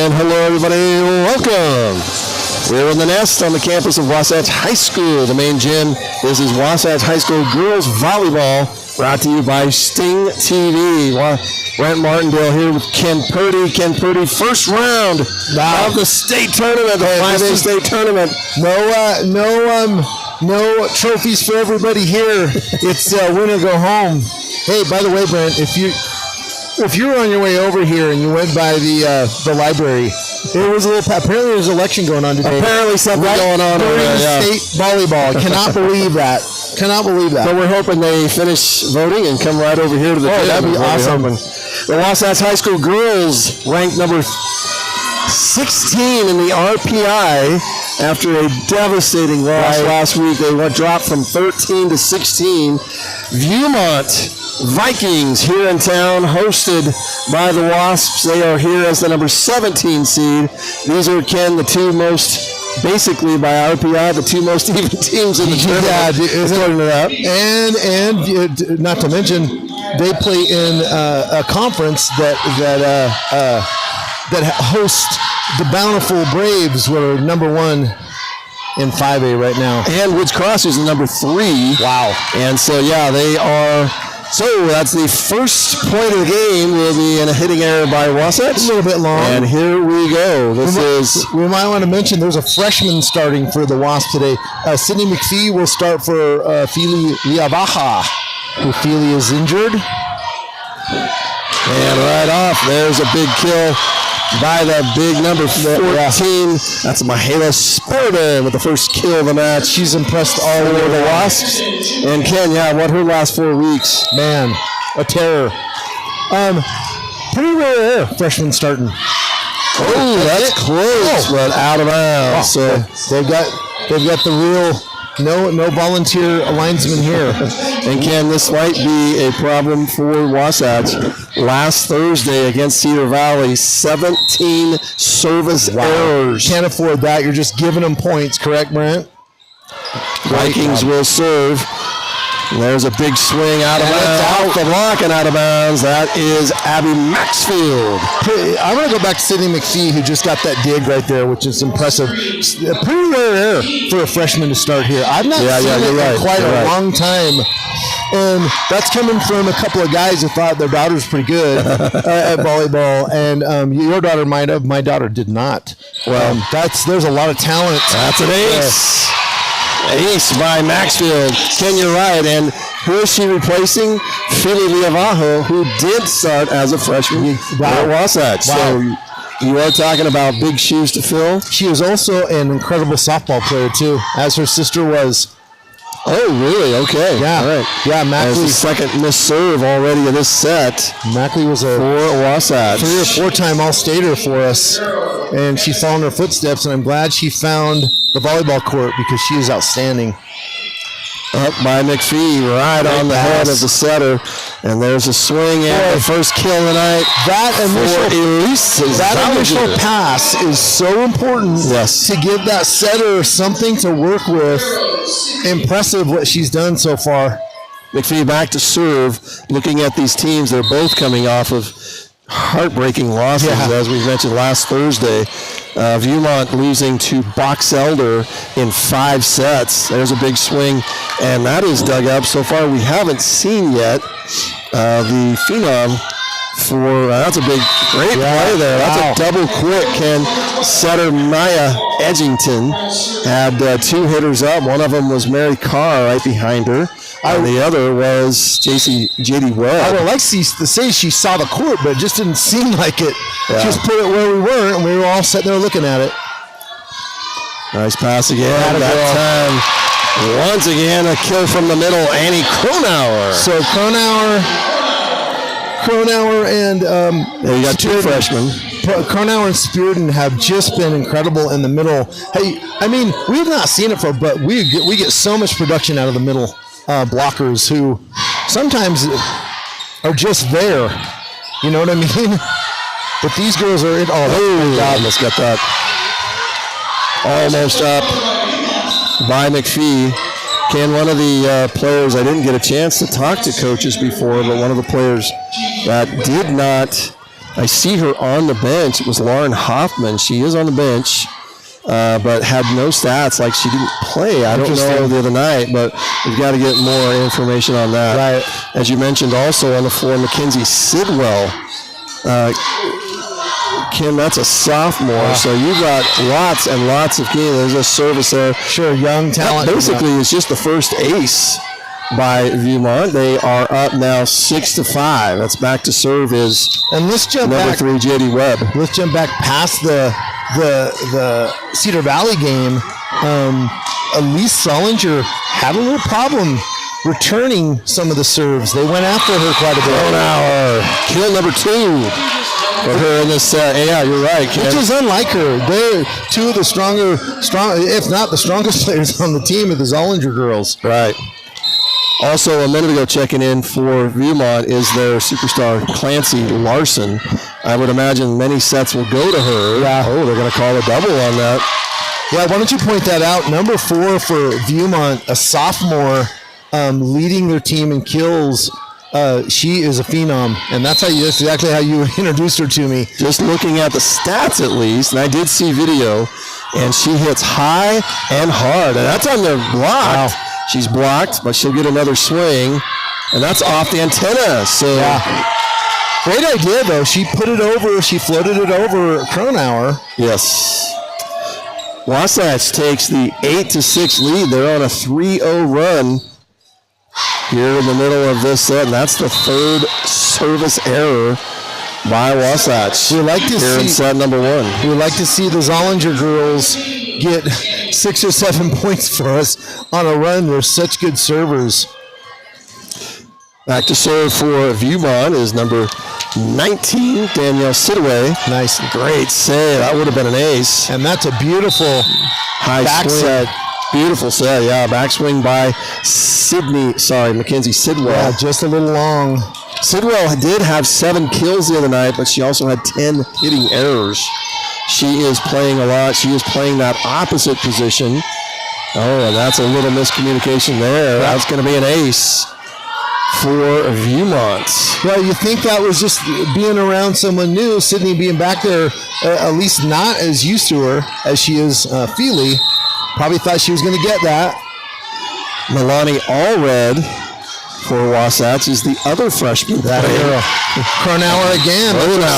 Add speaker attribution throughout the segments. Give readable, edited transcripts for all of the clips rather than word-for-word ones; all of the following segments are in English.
Speaker 1: And hello, everybody. Welcome. We're in the nest on the campus of Wasatch High School. The main gym. This is Wasatch High School Girls Volleyball, brought to you by Sting TV. Brent Martindale here with Ken Purdy. Ken Purdy, first round of the state tournament, the 5A state tournament.
Speaker 2: No trophies for everybody here. It's win or go home. Hey, by the way, Brent, if you were on your way over here and you went by the library, there was apparently there's an election going on today.
Speaker 1: Apparently something going on over there.
Speaker 2: State volleyball. Cannot believe that. Cannot believe that.
Speaker 1: So we're hoping they finish voting and come right over here to the gym.
Speaker 2: That'd be awesome.
Speaker 1: The Wasatch High School girls ranked number 16 in the RPI after a devastating loss last week. They dropped from 13 to 16. Viewmont Vikings here in town, hosted by the Wasps. They are here as the number 17 seed. These are, Ken, the two most, basically by RPI, the two most even teams in the tournament.
Speaker 2: Yeah, according to that. And not to mention, they play in a conference that hosts the Bountiful Braves, who are number one in 5A right now.
Speaker 1: And Woods Cross is the number 3.
Speaker 2: Wow.
Speaker 1: And so, yeah, they are. So that's the first point of the game. Will be in a hitting error by Wasatch.
Speaker 2: A little bit long.
Speaker 1: And here we go.
Speaker 2: We might want to mention there's a freshman starting for the Wasp today. Sydney McPhee will start for Fili Liavaha, who Fili is injured.
Speaker 1: And right off, there's a big kill by the big number 14. That's Mihaela Sporta with the first kill of the match.
Speaker 2: She's impressed all over
Speaker 1: the Wasps. And Ken, what her last 4 weeks?
Speaker 2: Man, a terror. Pretty rare freshman starting.
Speaker 1: Oh, that's close, but out of bounds. So
Speaker 2: they've got the real. No volunteer linesman here.
Speaker 1: And Ken, this might be a problem for Wasatch. Last Thursday against Cedar Valley, 17 service errors.
Speaker 2: Can't afford that. You're just giving them points, correct, Brent?
Speaker 1: Vikings will serve. There's a big swing out of bounds. Off the block and out of bounds. That is Abby Maxfield.
Speaker 2: I'm going to go back to Sydney McPhee, who just got that dig right there, which is impressive. A pretty rare error for a freshman to start here. I've not seen it in quite a long time. And that's coming from a couple of guys who thought their daughter was pretty good at volleyball. And your daughter might have. My daughter did not. Well, there's a lot of talent.
Speaker 1: That's an ace. Ace by Maxfield. Ken, you're right. And who is she replacing? Fili Liavaho, who did start as a freshman at Wasatch. Wow. So you are talking about big shoes to fill.
Speaker 2: She is also an incredible softball player, too, as her sister was.
Speaker 1: Oh, really? Okay.
Speaker 2: Yeah.
Speaker 1: All right.
Speaker 2: Yeah, Mackley.
Speaker 1: That's the second missed serve already in this set.
Speaker 2: Mackley was a
Speaker 1: for Wasatch
Speaker 2: 3 or 4-time All-Stater for us, and she followed her footsteps, and I'm glad she found the volleyball court because she is outstanding.
Speaker 1: Up by McPhee, right on the head of the setter. And there's a swing and the first kill of the night.
Speaker 2: That initial pass is so important to give that setter something to work with. Impressive what she's done so far.
Speaker 1: McPhee back to serve. Looking at these teams, they're both coming off of heartbreaking losses, as we mentioned last Thursday. Viewmont losing to Box Elder in 5 sets. There's a big swing, and that is dug up. So far, we haven't seen yet the phenom for that's a great play there. That's a double quick. And setter Maya Edgington had 2 hitters up. One of them was Mary Carr right behind her. And the other was J.D. Webb.
Speaker 2: I would like to say she saw the court, but it just didn't seem like it. Yeah. Just put it where we were, and we were all sitting there looking at it.
Speaker 1: Nice pass again. That time, once again, a kill from the middle, Annie Kronauer.
Speaker 2: So Kronauer and
Speaker 1: you got 2 freshmen.
Speaker 2: Kronauer and Spearden have just been incredible in the middle. Hey, I mean, we've not seen it but we get so much production out of the middle. Blockers who sometimes are just there. You know what I mean? But these girls are in. Oh,
Speaker 1: God, let's get that. Almost up by McPhee. Ken, one of the players, I didn't get a chance to talk to coaches before, but one of the players that did not I see her on the bench. It was Lauren Hoffman. She is on the bench, but had no stats. Like she didn't play. I don't know the other night, but we've got to get more information on that.
Speaker 2: Right.
Speaker 1: As you mentioned, also on the floor, Mackenzie Sidwell. Kim, that's a sophomore, so you got lots and lots of games. There's a service there.
Speaker 2: Sure, young talent.
Speaker 1: That basically, it's just the first ace by Viewmont. They are up now 6-5. That's back to serve is
Speaker 2: and let's jump
Speaker 1: number
Speaker 2: back,
Speaker 1: 3, JD Webb.
Speaker 2: Let's jump back past the Cedar Valley game. Elise Solinger had a little problem returning some of the serves. They went after her quite a bit.
Speaker 1: Now, kill number 2 for her in this set. Yeah, you're right, Ken.
Speaker 2: Which is unlike her. They're two of the strong, if not the strongest players on the team of the Zollinger girls.
Speaker 1: Right. Also, a minute ago, checking in for Viewmont is their superstar Clancy Larson. I would imagine many sets will go to her.
Speaker 2: Yeah.
Speaker 1: Oh, they're going to call a double on that.
Speaker 2: Yeah, why don't you point that out? Number 4 for Viewmont, a sophomore, leading their team in kills. She is a phenom, and that's exactly how you introduced her to me.
Speaker 1: Just looking at the stats, at least, and I did see video, and she hits high and hard, and that's on the block. Wow. She's blocked, but she'll get another swing, and that's off the antenna. So,
Speaker 2: great idea, though. She put it over. She floated it over Cronauer.
Speaker 1: Yes. Wasatch takes the 8-6 lead. They're on a 3-0 run here in the middle of this set, and that's the third service error by Wasatch.
Speaker 2: We like to
Speaker 1: here in set number 1.
Speaker 2: We like to see the Zollinger girls get 6 or 7 points for us on a run. They're such good servers.
Speaker 1: Back to serve for Viewmont is number 19, Danielle Sidway.
Speaker 2: Nice.
Speaker 1: Great save. That would have been an ace.
Speaker 2: And that's a beautiful
Speaker 1: high
Speaker 2: back
Speaker 1: swing.
Speaker 2: set.
Speaker 1: Beautiful set, yeah. Backswing by Mackenzie Sidwell.
Speaker 2: Yeah, just a little long.
Speaker 1: Sidwell did have 7 kills the other night, but she also had 10 hitting errors. She is playing a lot. She is playing that opposite position. Oh, and that's a little miscommunication there. That's going to be an ace for Viewmont.
Speaker 2: Well, you think that was just being around someone new, Sydney being back there, at least not as used to her as she is Feely. Probably thought she was going to get that.
Speaker 1: Milani Allred for Wasatch is the other freshman.
Speaker 2: That girl. Cronauer again.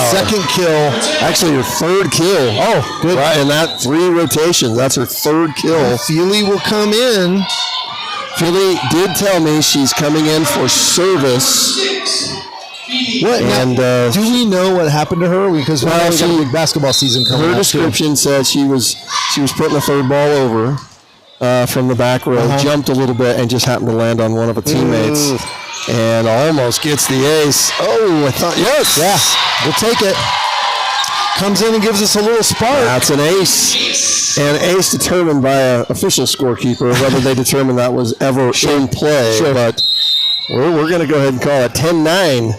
Speaker 2: Second kill.
Speaker 1: Actually, her third kill.
Speaker 2: Oh, good.
Speaker 1: Right, and that 3 rotations. That's her third kill.
Speaker 2: Feely will come in.
Speaker 1: Feely did tell me she's coming in for service.
Speaker 2: What? And do we know what happened to her? Because we got a big basketball season coming up.
Speaker 1: Her description said she was putting the third ball over from the back row, jumped a little bit, and just happened to land on one of the teammates, and almost gets the ace. Oh, I thought yes,
Speaker 2: we'll take it. Comes in and gives us a little spark.
Speaker 1: That's an ace. And ace determined by an official scorekeeper, whether they determined that was ever in play.
Speaker 2: Sure.
Speaker 1: But we're going to go ahead and call it 10-9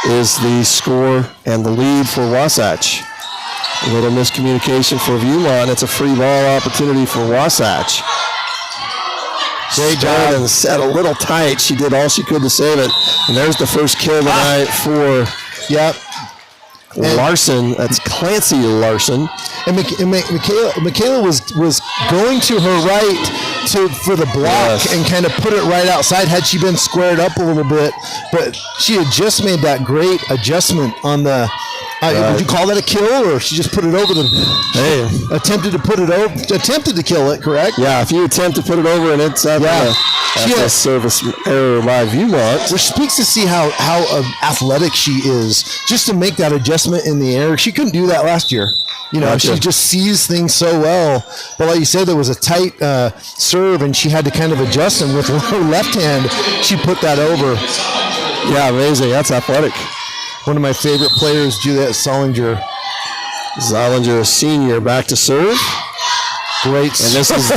Speaker 1: is the score and the lead for Wasatch. A little miscommunication for Viewmont. It's a free ball opportunity for Wasatch. Great job. And set a little tight. She did all she could to save it. And there's the first kill of the night for Larson. That's Clancy Larson.
Speaker 2: And Michaela was going to her right for the block and kind of put it right outside had she been squared up a little bit. But she had just made that great adjustment on the would you call that a kill, or she just put it over attempted to put it over, attempted to kill it, correct?
Speaker 1: Yeah, if you attempt to put it over and it's that's a service error by Viewmont.
Speaker 2: Which speaks to see how athletic she is, just to make that adjustment in the air. She couldn't do that last year. You know, she just sees things so well. But like you said, there was a tight serve, and she had to kind of adjust, and with her left hand, she put that over.
Speaker 1: Yeah, amazing. That's athletic.
Speaker 2: One of my favorite players, Juliet Zollinger.
Speaker 1: Zollinger, a senior, back to serve.
Speaker 2: Great.
Speaker 1: And this has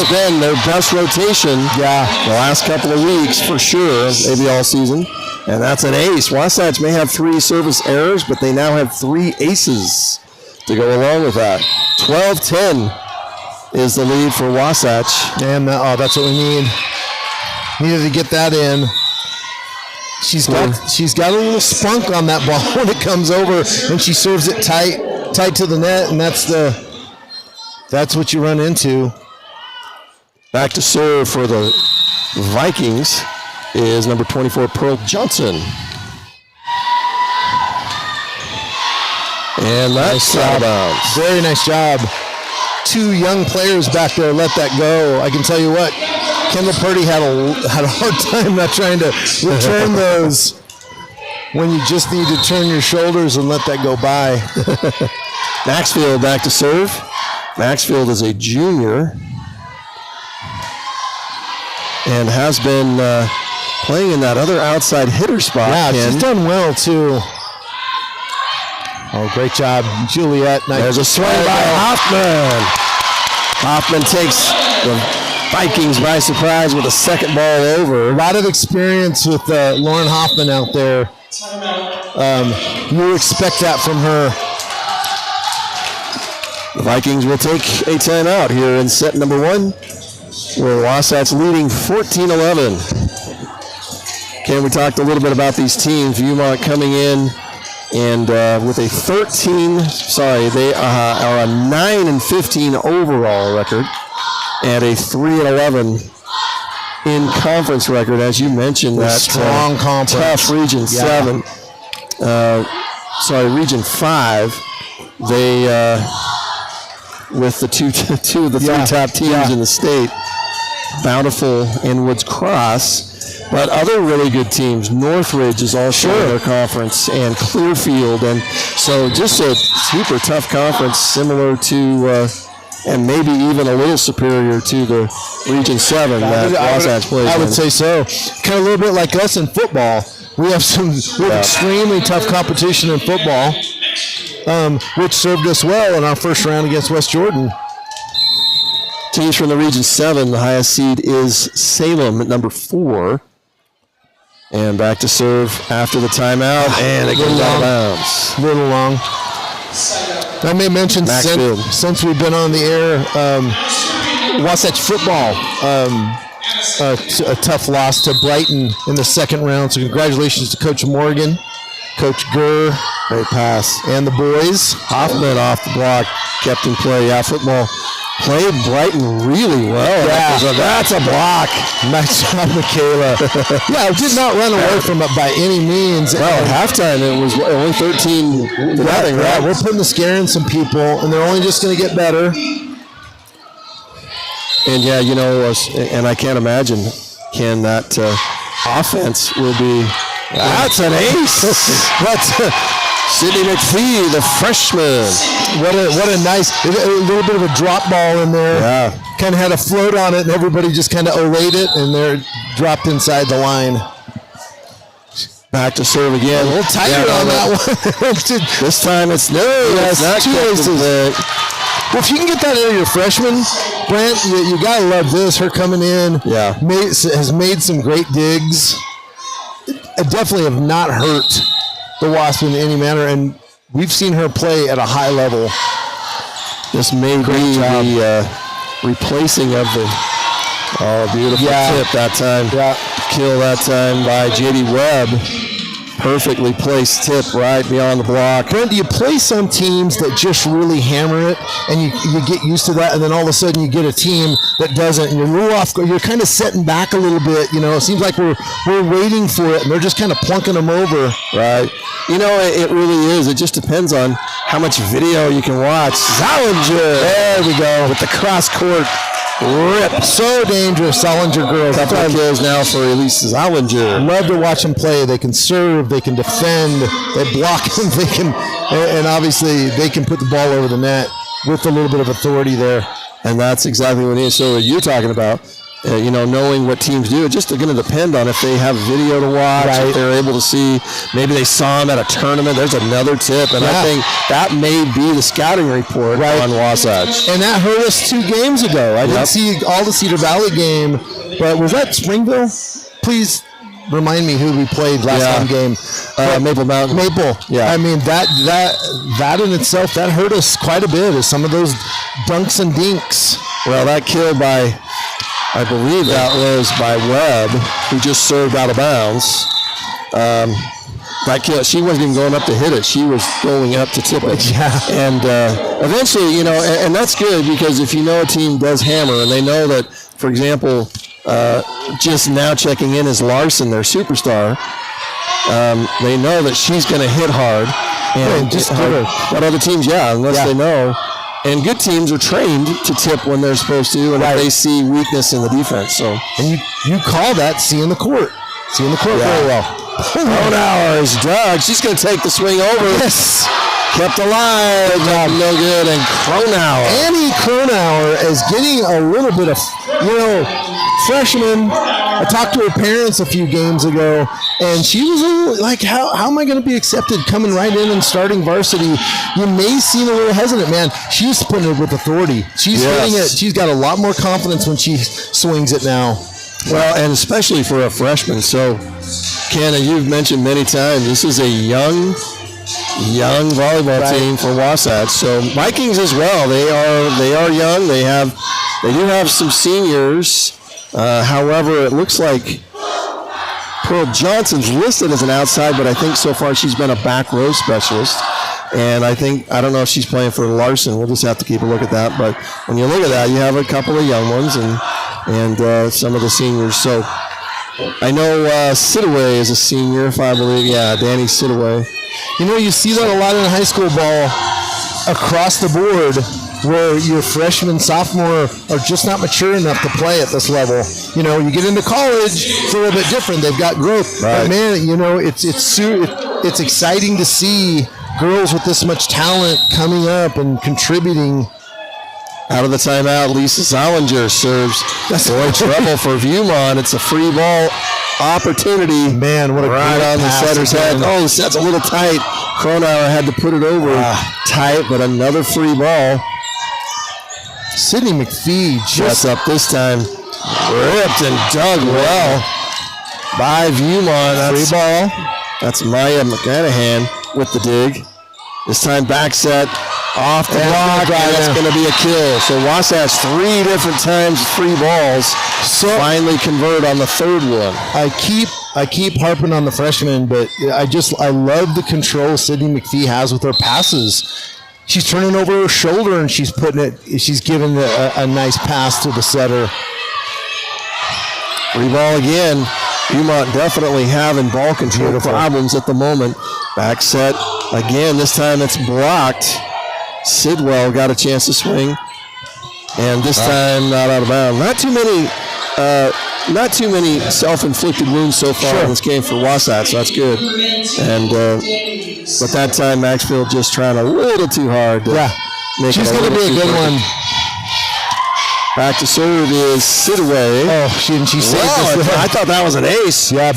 Speaker 1: been their best rotation the last couple of weeks for sure, maybe all season. And that's an ace. Wasatch may have 3 service errors, but they now have 3 aces to go along with that. 12-10 is the lead for Wasatch.
Speaker 2: And that's what we need. Needed to get that in. she's got a little spunk on that ball when it comes over, and she serves it tight to the net, and that's what you run into.
Speaker 1: Back to serve for the Vikings is number 24, Pearl Johnson. And that's out of bounds.
Speaker 2: Very nice job. 2 young players back there let that go. I can tell you what, Kendall Purdy had a hard time not trying to return those when you just need to turn your shoulders and let that go by.
Speaker 1: Maxfield back to serve. Maxfield is a junior and has been playing in that other outside hitter spot.
Speaker 2: Yeah, she's done well too. Oh, great job, Juliet.
Speaker 1: There's a swing by Hoffman. Hoffman takes the Vikings by surprise with a second ball over.
Speaker 2: A lot of experience with Lauren Hoffman out there. You expect that from her.
Speaker 1: The Vikings will take a timeout here in set number 1, where Wasatch leading 14-11. Ken, we talked a little bit about these teams. Viewmont coming in and with a they are a 9-15 overall record and a 3-11 in conference record, as you mentioned. That
Speaker 2: strong conference,
Speaker 1: tough Region 7. Region 5. They with the two of the 3 top teams in the state, Bountiful and Woods Cross. But other really good teams, Northridge is also in their conference, and Clearfield. And so just a super tough conference, similar to, and maybe even a little superior to the Region 7 that Wasatch plays
Speaker 2: I would say so. Kind of a little bit like us in football. We have extremely tough competition in football, which served us well in our first round against West Jordan.
Speaker 1: Teams from the Region 7, the highest seed is Salem at number 4. And back to serve after the timeout, and it goes out of bounds.
Speaker 2: A little long. I may mention since we've been on the air, Wasatch football, a tough loss to Brighton in the second round. So congratulations to Coach Morgan, Coach Gurr,
Speaker 1: great pass,
Speaker 2: and the boys.
Speaker 1: Hoffman off the block, kept in play. Yeah, football played Brighton really well.
Speaker 2: Yeah,
Speaker 1: that's a block.
Speaker 2: Nice job, Michaela. Yeah, did not run away from it by any means.
Speaker 1: Well, at halftime it was only 13-0.
Speaker 2: Right? We're putting the scare in some people, and they're only just going to get better.
Speaker 1: And yeah, and I can't imagine, Ken, that offense will be. That's an ace. Sydney McPhee, the freshman.
Speaker 2: What a nice, a little bit of a drop ball in there.
Speaker 1: Yeah.
Speaker 2: Kind of had a float on it, and everybody just kind of olayed it, and they're dropped inside the line.
Speaker 1: Back to serve again.
Speaker 2: A little tighter on that one.
Speaker 1: This time it's no.
Speaker 2: Yes,
Speaker 1: it's
Speaker 2: 2 aces. Well, if you can get that out of your freshman, Brent, you got to love this. Her coming in has made some great digs. Definitely have not hurt the Wasp in any manner, and we've seen her play at a high level.
Speaker 1: This may be the replacing of the beautiful tip that time.
Speaker 2: Yeah.
Speaker 1: Kill that time by J.D. Webb. Perfectly placed tip right beyond the block.
Speaker 2: Brent, do you play some teams that just really hammer it, and you get used to that, and then all of a sudden you get a team that doesn't, and you're a little off, you're kind of setting back a little bit, It seems like we're waiting for it, and they're just kind of plunking them over.
Speaker 1: Right. It really is. It just depends on how much video you can watch. Zollinger.
Speaker 2: There we go.
Speaker 1: With the cross-court rip.
Speaker 2: So dangerous, Zollinger girls.
Speaker 1: Couple of kills now for Elise Zollinger.
Speaker 2: Love to watch them play. They can serve, they can defend, they block, and obviously they can put the ball over the net with a little bit of authority there.
Speaker 1: And that's exactly what it is. So you're talking about, knowing what teams do. It's just going to depend on if they have video to watch, if they're able to see. Maybe they saw them at a tournament. There's another tip, and I think that may be the scouting report on Wasatch.
Speaker 2: And that hurt us 2 games ago. I didn't see all the Cedar Valley game, but was that Springville? Please remind me who we played last time game.
Speaker 1: Maple Mountain.
Speaker 2: Maple.
Speaker 1: Yeah.
Speaker 2: I mean, that in itself, that hurt us quite a bit, as some of those dunks and dinks.
Speaker 1: Well, that kill by, I believe that was by Webb, who just served out of bounds. That kill, she wasn't even going up to hit it. She was going up to tip it.
Speaker 2: Yeah.
Speaker 1: And eventually, and that's good because if you know a team does hammer and they know that, for example, just now checking in is Larson, their superstar, they know that she's going to hit hard. And just what other teams, unless they know. And good teams are trained to tip when they're supposed to, and if they see weakness in the defense. So,
Speaker 2: and you call that seeing the court very well.
Speaker 1: Kronauer is drugged. She's going to take the swing over.
Speaker 2: Yes.
Speaker 1: Kept alive. No good. And
Speaker 2: Annie Kronauer is getting a little bit of, freshman. I talked to her parents a few games ago, and she was a little like, how am I going to be accepted coming right in and starting varsity? You may seem a little hesitant, man. She's putting it with authority. She's hitting it. She's got a lot more confidence when she swings it now.
Speaker 1: Well, and especially for a freshman. So, Ken, you've mentioned many times, this is a young volleyball team for Wasatch. So Vikings as well. They are young. They do have some seniors. However, it looks like Pearl Johnson's listed as an outside, but I think so far she's been a back row specialist. And I don't know if she's playing for Larson. We'll just have to keep a look at that. But when you look at that, you have a couple of young ones and some of the seniors. So I know Sidaway is a senior, if I believe. Yeah, Danny Sidaway.
Speaker 2: You see that a lot in high school ball across the board where your freshman, sophomore are just not mature enough to play at this level. You get into college, it's a little bit different. They've got growth.
Speaker 1: Right.
Speaker 2: But man, it's exciting to see girls with this much talent coming up and contributing.
Speaker 1: Out of the timeout, Lisa Zollinger serves. Boy, trouble for Viewmont. It's a free ball opportunity.
Speaker 2: Man, what a
Speaker 1: right on the setter's head. Oh, the set's a little tight. Kronauer had to put it over tight, but another free ball.
Speaker 2: Sydney McPhee
Speaker 1: just up this time. Ripped and dug well by Viewmont. Free ball. That's Maya McGanahan with the dig. This time back set. Off the block, and that's going to be a kill. So Wasatch 3 different times free balls. So finally convert on the third one.
Speaker 2: I keep harping on the freshman, but I love the control Sydney McPhee has with her passes. She's turning over her shoulder and she's giving a nice pass to the setter.
Speaker 1: Free ball again. Viewmont definitely having ball control problems at the moment. Back set again. This time it's blocked. Sidwell got a chance to swing, and this time not out of bounds. Not too many self-inflicted wounds so far in this game for Wasatch, so that's good. And but that time Maxfield just trying a little too hard.
Speaker 2: She's going to be a good one.
Speaker 1: Back to serve is Sidaway.
Speaker 2: Oh, she saved this.
Speaker 1: I thought that was an ace.
Speaker 2: Yeah,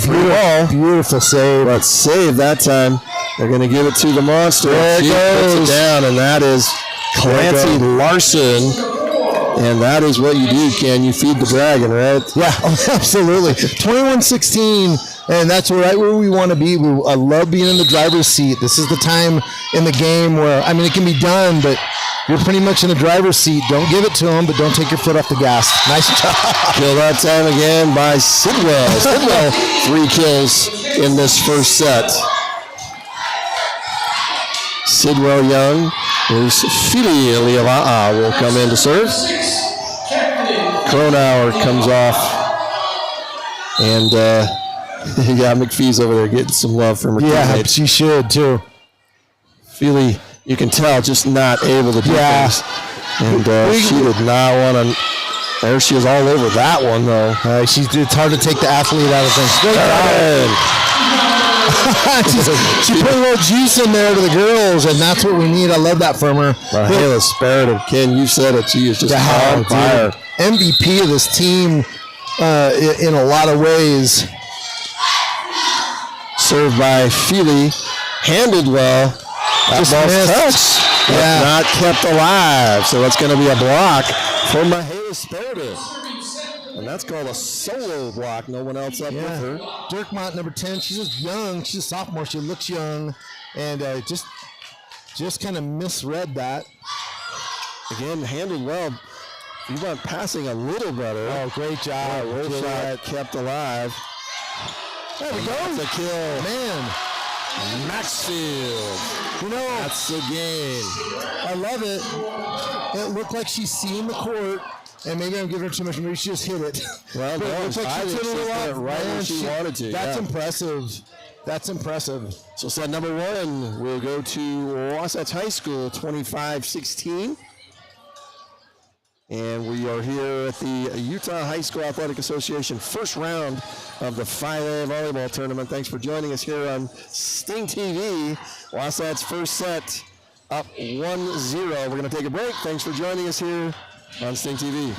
Speaker 2: beautiful save.
Speaker 1: But save that time. They're going to give it to the monster. She puts it down, and that is Clancy Larson. And that is what you do, Ken. You feed the dragon, right?
Speaker 2: Yeah, absolutely. 21-16, and that's right where we want to be. I love being in the driver's seat. This is the time in the game where, it can be done, but you're pretty much in the driver's seat. Don't give it to them, but don't take your foot off the gas. Nice job.
Speaker 1: Kill that time again by Sidwell. Sidwell, 3 kills in this first set. Sidwell Young is Philly Leava'a will come in to serve. Kronauer comes off. And McPhee's over there getting some love from her teammates.
Speaker 2: She should too.
Speaker 1: Philly, you can tell, just not able to do things. And she did not want to. There she is all over that one, though.
Speaker 2: It's hard to take the athlete out of things. She put a little juice in there to the girls, and that's what we need. I love that from her.
Speaker 1: Mihaela Sparative, Ken, you said it. She is just on fire.
Speaker 2: MVP of this team in a lot of ways.
Speaker 1: Served by Feely. Handled well. That ball's touched. Not kept alive. So it's going to be a block for Mihaela Sparative. And that's called a solo block. No one else up with her.
Speaker 2: Dirkmont, number 10. She's just young. She's a sophomore. She looks young. And just kind of misread that.
Speaker 1: Again, handled well. You went passing a little better.
Speaker 2: Oh, great job.
Speaker 1: Shot kept alive.
Speaker 2: There we go.
Speaker 1: That's a kill.
Speaker 2: Man.
Speaker 1: Maxfield. That's the game.
Speaker 2: I love it. It looked like she's seen the court, and maybe I'm giving her too much. Maybe she just hit it.
Speaker 1: Well, no,
Speaker 2: it looks like
Speaker 1: I think she hit it right when she wanted to.
Speaker 2: That's impressive. That's impressive.
Speaker 1: So set number 1 will go to Wasatch High School, 25-16. And we are here at the Utah High School Athletic Association first round of the 5A volleyball tournament. Thanks for joining us here on Sting TV. Wasatch first set up 1-0. We're going to take a break. Thanks for joining us here on Sting TV.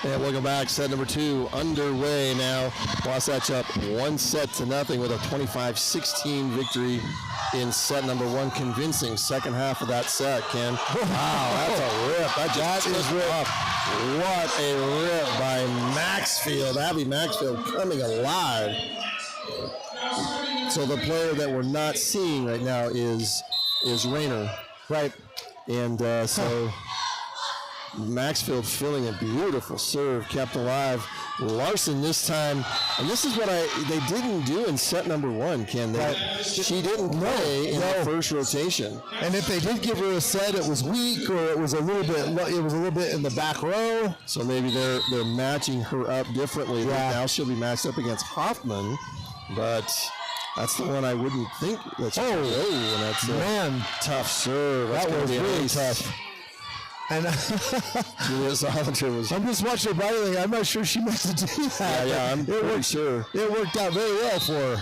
Speaker 1: And welcome back. Set number 2 underway now. Wasatch up 1-0 with a 25-16 victory in set number 1. Convincing second half of that set, Ken. Wow, that's a rip. That is rip. What a rip by Maxfield. Abby Maxfield coming alive. So the player that we're not seeing right now is Rayner.
Speaker 2: Right.
Speaker 1: And so Maxfield filling a beautiful serve, kept alive. Larson this time, and this is what they didn't do in set number 1, Ken. She didn't play in the first rotation.
Speaker 2: And if they did give her a set, it was weak, or it was a little bit in the back row.
Speaker 1: So maybe they're matching her up differently.
Speaker 2: Yeah.
Speaker 1: Now she'll be matched up against Hoffman, but that's the one I wouldn't think. And that's a tough serve.
Speaker 2: That was really tough. And
Speaker 1: Julia Solinger was.
Speaker 2: I'm just watching her body language. I'm not sure she meant to do that.
Speaker 1: Yeah, I'm pretty sure.
Speaker 2: It worked out very well for her.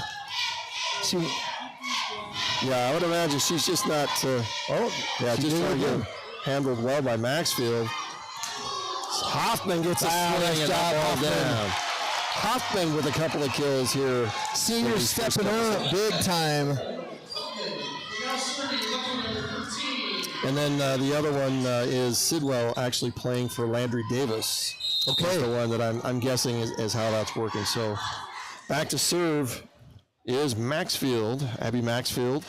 Speaker 1: I would imagine she's just not. Just trying to get handled well by Maxfield. Hoffman gets a swing and that ball down. Hoffman with a couple of kills here.
Speaker 2: Senior stepping up big time.
Speaker 1: And then the other one is Sidwell actually playing for Landry Davis. Okay. That's the one that I'm guessing is how that's working. So back to serve is Abby Maxfield.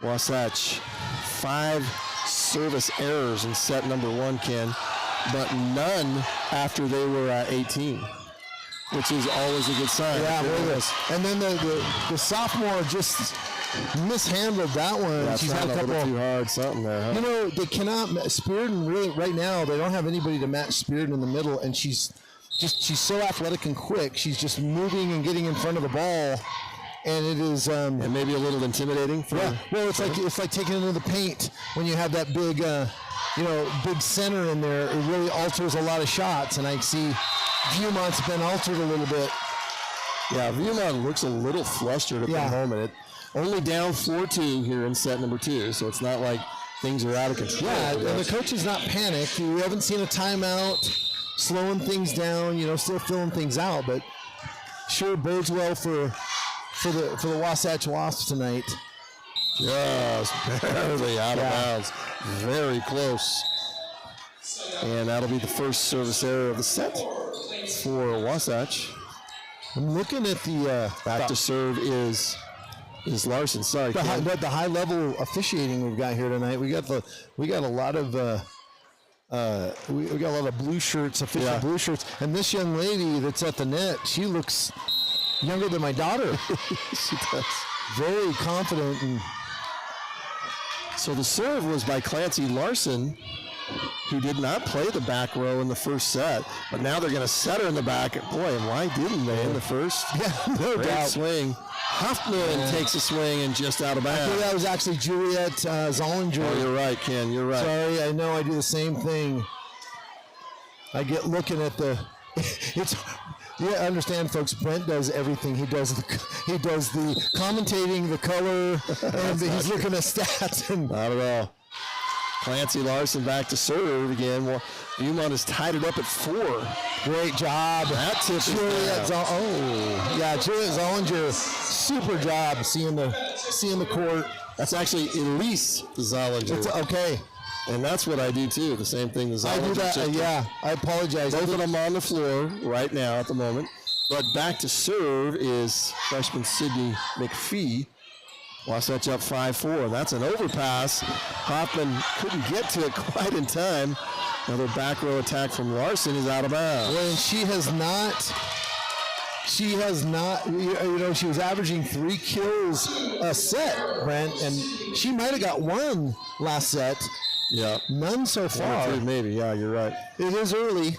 Speaker 1: Wasatch, 5 service errors in set number 1, Ken, but none after they were at 18, which is always a good sign.
Speaker 2: Yeah, and then the sophomore just mishandled that one.
Speaker 1: Yeah, she's had a little too hard something there, huh?
Speaker 2: You know, they cannot, Spearden really, right now, they don't have anybody to match Spearden in the middle, and she's so athletic and quick. She's just moving and getting in front of the ball. And it is,
Speaker 1: and maybe a little intimidating.
Speaker 2: Well, it's like taking it into the paint when you have that big, big center in there. It really alters a lot of shots, and I see Viewmont's been altered a little bit.
Speaker 1: Yeah, Viewmont looks a little flustered at the moment. Only down 4-2 here in set number 2, so it's not like things are out of control.
Speaker 2: Yeah, and the coach is not panicked. We haven't seen a timeout, slowing things down. Still filling things out, but sure bodes well for the Wasatch Wasps tonight.
Speaker 1: Just barely out of bounds. Very close. And that'll be the first service error of the set for Wasatch.
Speaker 2: I'm looking at the
Speaker 1: back to serve is Larson. Sorry,
Speaker 2: the high level officiating we've got here tonight. We got a lot of we got a lot of blue shirts, official blue shirts, and this young lady that's at the net, she looks younger than my daughter.
Speaker 1: She does.
Speaker 2: Very confident.
Speaker 1: So the serve was by Clancy Larson, who did not play the back row in the first set, but now they're going to set her in the back. Boy, and why didn't they in the first?
Speaker 2: Yeah, no
Speaker 1: Great
Speaker 2: doubt.
Speaker 1: Swing. Huffman takes a swing and just out of bounds.
Speaker 2: I think that was actually Juliet Zollinger.
Speaker 1: Oh, you're right, Ken. You're right.
Speaker 2: Sorry, I know I do the same thing. I get looking at the. I understand, folks. Brent does everything. He does the commentating, the color, and he's looking at stats.
Speaker 1: Not at all. Clancy Larson back to serve again. Well, Viewmont has tied it up at 4.
Speaker 2: Great job.
Speaker 1: That tip
Speaker 2: Juliet Juliet Zollinger, super job seeing the court.
Speaker 1: That's actually Elise Zollinger.
Speaker 2: It's okay.
Speaker 1: And that's what I do too. The same thing as
Speaker 2: I do that. I apologize.
Speaker 1: Both of them on the floor right now at the moment. But back to serve is freshman Sydney McPhee. Wasatch up 5-4. That's an overpass. Hoffman couldn't get to it quite in time. Another back row attack from Larson is out of bounds.
Speaker 2: Well, she has not, she was averaging 3 kills a set, Brent, and she might have got 1 last set.
Speaker 1: Yeah.
Speaker 2: None so far.
Speaker 1: 3, maybe. Yeah, you're right.
Speaker 2: It is early.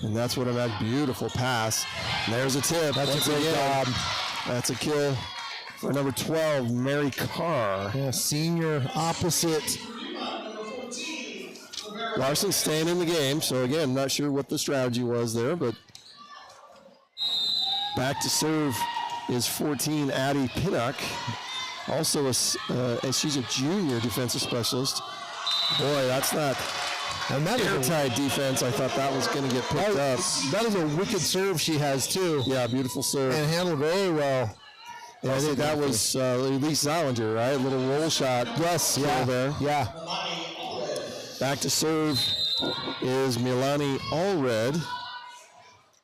Speaker 1: And that's what a beautiful pass. And there's a tip.
Speaker 2: That's a great job.
Speaker 1: That's a kill for number 12, Mary Carr.
Speaker 2: Yeah, senior opposite.
Speaker 1: Larson staying in the game. So, again, not sure what the strategy was there, but back to serve is 14, Addie Pinnock. Also, as she's a junior defensive specialist. Boy, that's not airtight defense. I thought that was going to get picked up.
Speaker 2: That is a wicked serve she has, too.
Speaker 1: Yeah, beautiful serve.
Speaker 2: And handled very well.
Speaker 1: Yeah, I think that was Elise Zollinger, right? A little roll shot.
Speaker 2: Yes,
Speaker 1: there.
Speaker 2: Yeah.
Speaker 1: Back to serve is Milani Allred,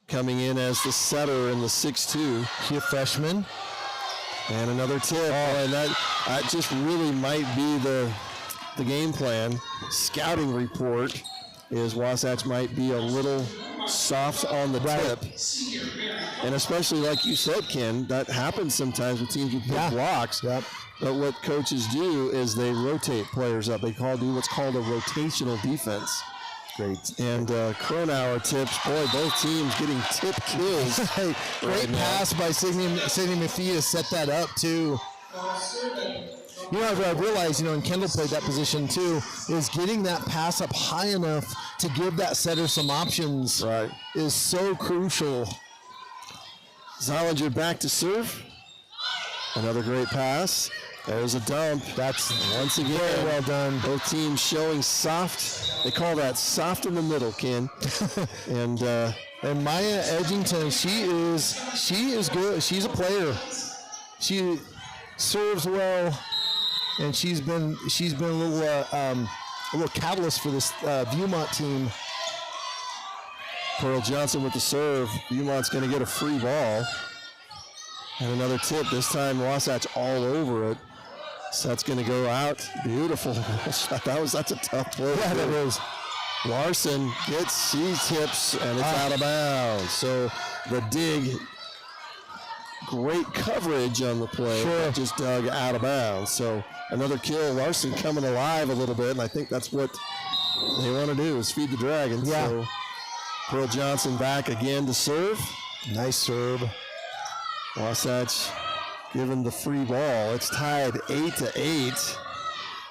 Speaker 1: coming in as the setter in the 6-2.
Speaker 2: She a freshman.
Speaker 1: And another tip. And that just really might be the game plan. Scouting report is Wasatch might be a little soft on the tip. And especially like you said, Ken, that happens sometimes with teams with big blocks.
Speaker 2: Yep.
Speaker 1: But what coaches do is they rotate players up. They do what's called a rotational defense.
Speaker 2: Great.
Speaker 1: And Cronauer tips. Boy, both teams getting tip kills.
Speaker 2: Great pass by Sydney McPhee to set that up, too. I've realized, and Kendall played that position, too, is getting that pass up high enough to give that setter some options is so crucial.
Speaker 1: Zollinger back to serve. Another great pass. There's a dump. That's once again
Speaker 2: very well done.
Speaker 1: Both teams showing soft. They call that soft in the middle, Ken. and
Speaker 2: Maya Edgington, she is good. She's a player. She serves well, and she's been a little catalyst for this Viewmont team.
Speaker 1: Pearl Johnson with the serve. Viewmont's going to get a free ball. And another tip. This time Wasatch all over it. So that's going to go out. Beautiful. That's a tough play.
Speaker 2: Yeah, that is.
Speaker 1: Larson she tips, and it's out of bounds. So the dig, great coverage on the play, but just dug out of bounds. So another kill. Larson coming alive a little bit, and I think that's what they want to do is feed the Dragons.
Speaker 2: Yeah.
Speaker 1: So Pearl Johnson back again to serve.
Speaker 2: Nice serve.
Speaker 1: Wasatch given the free ball. It's tied 8-8.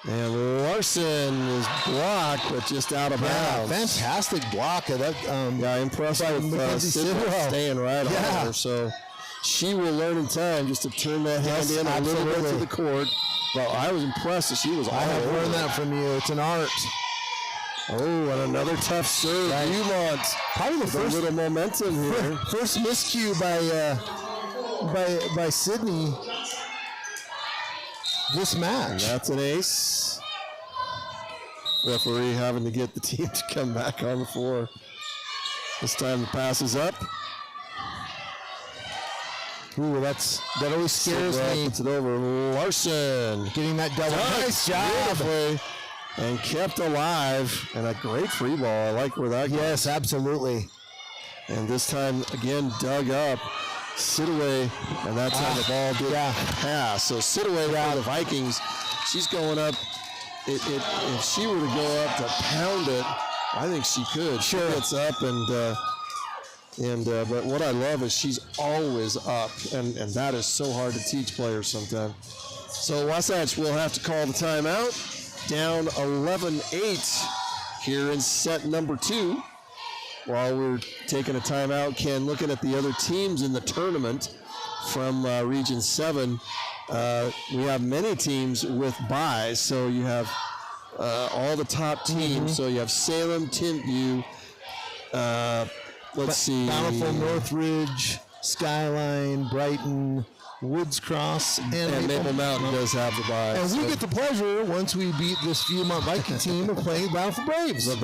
Speaker 1: And Larson is blocked, but just out of bounds.
Speaker 2: Fantastic block.
Speaker 1: Impressed with Sidwell staying right on her. So she will learn in time just to turn that hand in a little bit to the court. But I was impressed that she was all over. I have learned
Speaker 2: that from you. It's an art.
Speaker 1: Oh, and another tough serve. Viewmont.
Speaker 2: Probably the first
Speaker 1: little momentum here.
Speaker 2: First miscue by Sydney. This match.
Speaker 1: And that's an ace. Referee having to get the team to come back on the floor. This time the pass is up.
Speaker 2: Ooh, that always scares me.
Speaker 1: Puts it over. Larson
Speaker 2: getting that double. Nice job.
Speaker 1: Beautifully. And kept alive. And a great free ball. I like where that goes.
Speaker 2: Yes, absolutely.
Speaker 1: And this time, again, dug up. Sidaway, and that's how the ball did pass. So Sidaway for the Vikings, she's going up. If she were to go up to pound it, I think she could. She gets up, but what I love is she's always up, and that is so hard to teach players sometimes. So Wasatch will have to call the timeout. Down 11-8 here in set number 2. While we're taking a timeout, Ken, looking at the other teams in the tournament from Region 7, we have many teams with byes. So you have all the top teams. So you have Salem, Timpview,
Speaker 2: Bountiful, Northridge, Skyline, Brighton, Woods Cross, and
Speaker 1: Maple Mountain does have the bye.
Speaker 2: And we get the pleasure, once we beat this Viewmont Viking team, of playing Bountiful Braves.
Speaker 1: The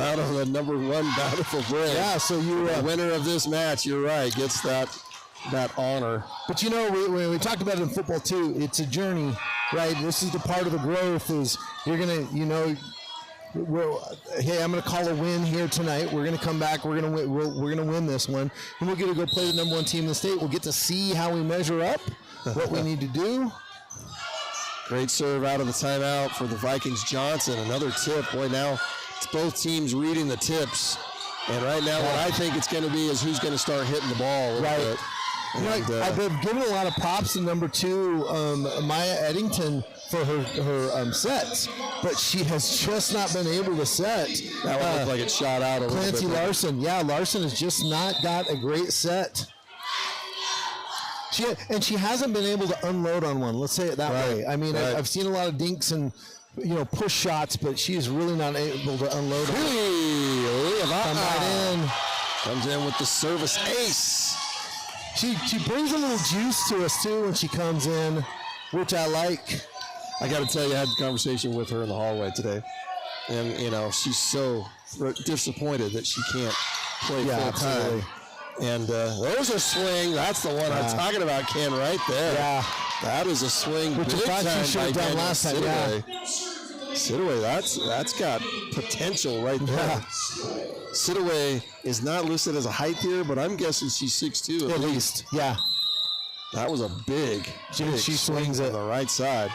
Speaker 1: number 1 Bountiful Braves.
Speaker 2: Yeah, so you're
Speaker 1: the winner of this match, you're right, gets that honor.
Speaker 2: But we talked about it in football too. It's a journey, right? This is the part of the growth is you're going to, hey, I'm going to call a win here tonight. We're going to come back. We're going to win this one. And we're going to go play the number 1 team in the state. We'll get to see how we measure up. What we need to do.
Speaker 1: Great serve out of the timeout for the Vikings. Johnson, another tip. Boy, now it's both teams reading the tips. And right now what I think it's going to be is who's going to start hitting the ball a little bit.
Speaker 2: I've been giving a lot of props to number 2, Maya Eddington, for her sets. But she has just not been able to set.
Speaker 1: That one looked like it shot out a little bit.
Speaker 2: Clancy Larson. Yeah, Larson has just not got a great set. She hasn't been able to unload on one. Let's say it that way. I mean, I've seen a lot of dinks and push shots, but she's really not able to unload.
Speaker 1: Comes in with the service ace.
Speaker 2: She brings a little juice to us too when she comes in, which I like.
Speaker 1: I got to tell you, I had a conversation with her in the hallway today, and she's so disappointed that she can't play full time. And there's a swing. That's the one I'm talking about, Ken, right there.
Speaker 2: Yeah.
Speaker 1: That is a swing.
Speaker 2: Which
Speaker 1: big
Speaker 2: I thought she should have done last time.
Speaker 1: Sidaway, that's got potential right there. Sidaway is not listed as a height here, but I'm guessing she's 6'2".
Speaker 2: At least. Yeah.
Speaker 1: That was a big
Speaker 2: she swings
Speaker 1: on the right side.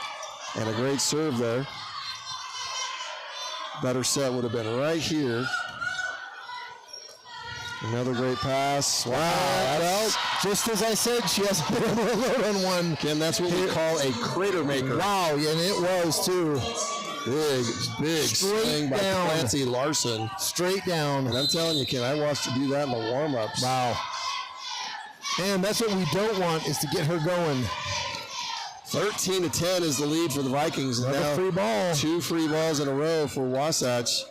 Speaker 1: And a great serve there. Better set would have been right here. Another great pass. Wow.
Speaker 2: Well, just as I said, she hasn't been able to load on one.
Speaker 1: Ken, that's what we call a crater maker.
Speaker 2: Wow, and it was too.
Speaker 1: Big swing by Clancy Larson.
Speaker 2: Straight down.
Speaker 1: And I'm telling you, Ken, I watched her do that in the warm-ups.
Speaker 2: Wow. And that's what we don't want is to get her going.
Speaker 1: 13-10 is the lead for the Vikings. And now
Speaker 2: free ball.
Speaker 1: 2 free balls in a row for Wasatch.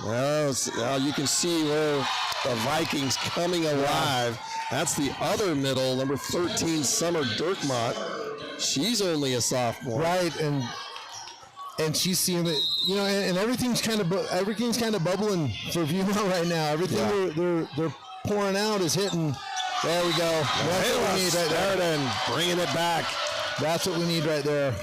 Speaker 1: Well, you can see where the Vikings coming alive. That's the other middle, number 13, Summer Dirkmott. She's only a sophomore.
Speaker 2: Right, and she's seeing it, and everything's kind of bubbling for Viewmont right now. Everything they're pouring out is hitting. There we go. That's what we need right there.
Speaker 1: Bringing it back.
Speaker 2: That's what we need right there.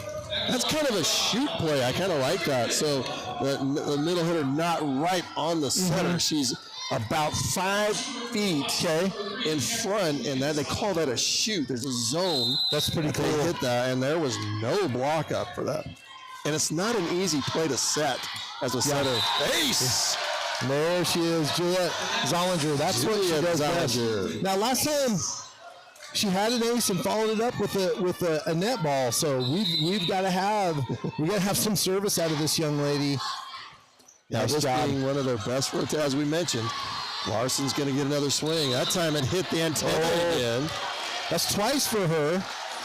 Speaker 1: That's kind of a shoot play. I kind of like that. So the middle hitter not right on the center. She's about 5 feet in front, and then they call that a shoot. There's a zone.
Speaker 2: That's pretty cool.
Speaker 1: They hit that, and there was no block up for that. And it's not an easy play to set as a setter. Ace!
Speaker 2: There she is, Juliet Zollinger. That's what she does best. Now, last time she had an ace and followed it up with a net ball. So we've got to have some service out of this young lady.
Speaker 1: Yeah,
Speaker 2: nice
Speaker 1: this
Speaker 2: job.
Speaker 1: being one of their best rotations, as we mentioned. Larson's going to get another swing. That time it hit the antenna again.
Speaker 2: That's twice for her.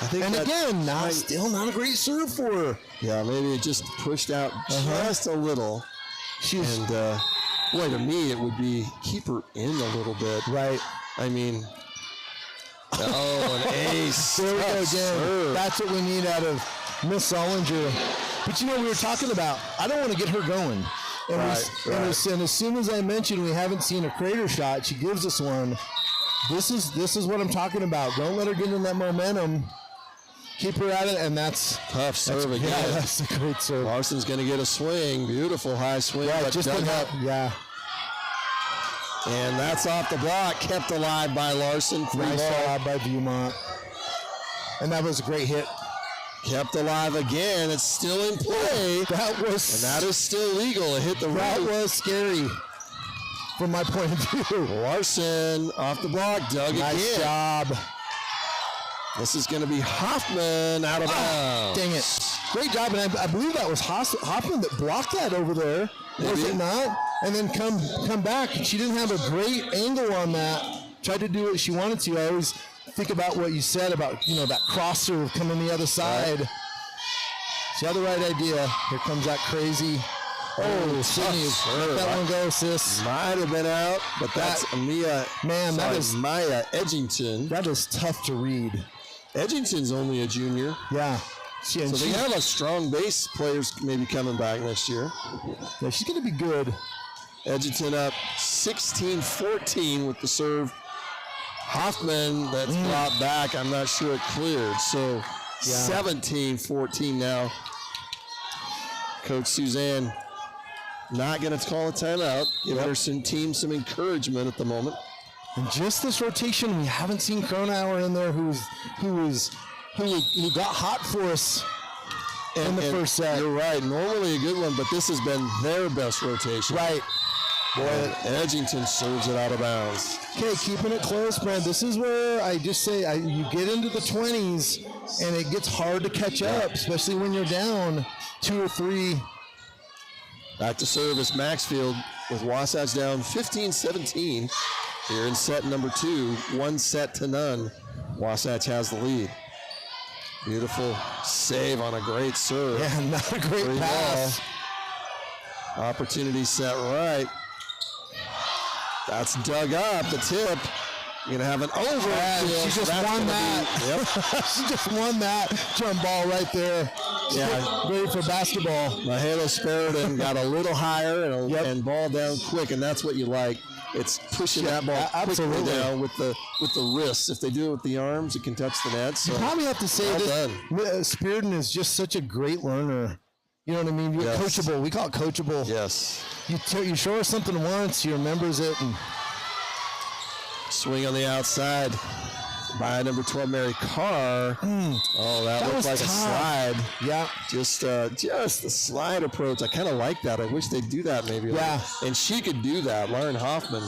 Speaker 1: I think
Speaker 2: and again, still not a great serve for her.
Speaker 1: Yeah, maybe it just pushed out just a little. And boy, to me, it would be keep her in a little bit.
Speaker 2: Right.
Speaker 1: I mean, an ace.
Speaker 2: There we go again. Serve. That's what we need out of Miss Zollinger. But we were talking about, I don't want to get her going. And, and as soon as I mentioned we haven't seen a crater shot, she gives us one. This is what I'm talking about. Don't let her get in that momentum. Keep her at it, and that's
Speaker 1: tough serve again.
Speaker 2: Yeah, that's a great serve.
Speaker 1: Larson's going to get a swing. Beautiful high swing.
Speaker 2: Yeah, just dug up. Yeah.
Speaker 1: And that's off the block. Kept alive by Larson.
Speaker 2: Nice job by Viewmont. And that was a great hit.
Speaker 1: Kept alive again. It's still in play. And that is still legal. It hit the
Speaker 2: That
Speaker 1: roof.
Speaker 2: was scary from my point of view.
Speaker 1: Larson off the block. Dug again.
Speaker 2: Nice job.
Speaker 1: This is going to be Hoffman out of bounds.
Speaker 2: Dang it. Great job. And I believe that was Hoffman that blocked that over there. Was it not? And then come back. She didn't have a great angle on that. Tried to do what she wanted to. I always think about what you said about, that cross serve coming the other side. She had the right idea. Here comes that crazy. Oh, Sydney, let that one go, sis.
Speaker 1: Might have been out, but that's Maya Edgington.
Speaker 2: That is tough to read.
Speaker 1: Edgington's only a junior.
Speaker 2: Yeah.
Speaker 1: So they have a strong base players maybe coming back next year.
Speaker 2: Yeah, she's going to be good.
Speaker 1: Edgington up 16-14 with the serve. Hoffman that's brought back. I'm not sure it cleared. So 17-14 now. Coach Suzanne not going to call a timeout. Give her some encouragement at the moment.
Speaker 2: And just this rotation, we haven't seen Cronauer in there who got hot for us in the first set.
Speaker 1: You're right. Normally a good one, but this has been their best rotation.
Speaker 2: Right.
Speaker 1: Boy, Edgington serves it out of bounds.
Speaker 2: Okay, keeping it close, Brent. This is where I just say you get into the 20s and it gets hard to catch up, especially when you're down 2 or 3.
Speaker 1: Back to service, Maxfield with Wasatch down 15-17 here in set number 2, 1-0. Wasatch has the lead. Beautiful save on a great serve.
Speaker 2: Yeah, not a great pass.
Speaker 1: Opportunity set right. That's dug up, the tip. You're going to have an over.
Speaker 2: She just won that. She just won that jump ball right there. Yeah, ready for basketball.
Speaker 1: Mahalo Speridan got a little higher and ball down quick, and that's what you like. It's pushing that ball quickly down with the wrists. If they do it with the arms, it can touch the net. So
Speaker 2: you probably have to say that Speridan is just such a great learner. You know what I mean? You're coachable. We call it coachable.
Speaker 1: Yes.
Speaker 2: You show her something once, she remembers it. And
Speaker 1: swing on the outside by number 12, Mary Carr. Oh, that looked like a slide.
Speaker 2: Yeah.
Speaker 1: Just the slide approach. I kind of like that. I wish they'd do that maybe.
Speaker 2: Yeah.
Speaker 1: And she could do that. Lauren Hoffman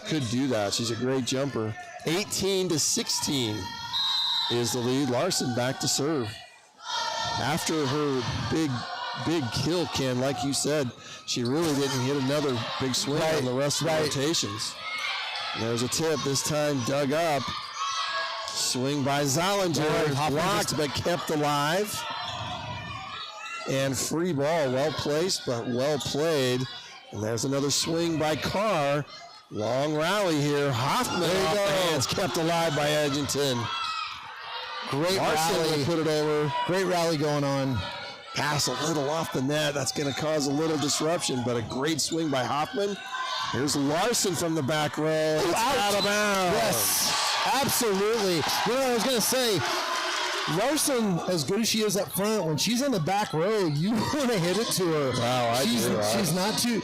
Speaker 1: could do that. She's a great jumper. 18-16 is the lead. Larson back to serve. After her big kill, Ken, like you said, she really didn't hit another big swing on the rest of the rotations. There's a tip, this time dug up. Swing by Zollinger, blocked but kept alive. And free ball, well placed but well played. And there's another swing by Carr. Long rally here. Hoffman off the hands, kept alive by Edgington.
Speaker 2: Great rally.
Speaker 1: Put it over.
Speaker 2: Great rally going on.
Speaker 1: Pass a little off the net. That's going to cause a little disruption, but a great swing by Hoffman. Here's Larson from the back row. It's out of bounds.
Speaker 2: Yes, absolutely. You know, I was going to say, Larson, as good as she is up front, when she's in the back row, you want to hit it to her.
Speaker 1: Wow,
Speaker 2: she's not too.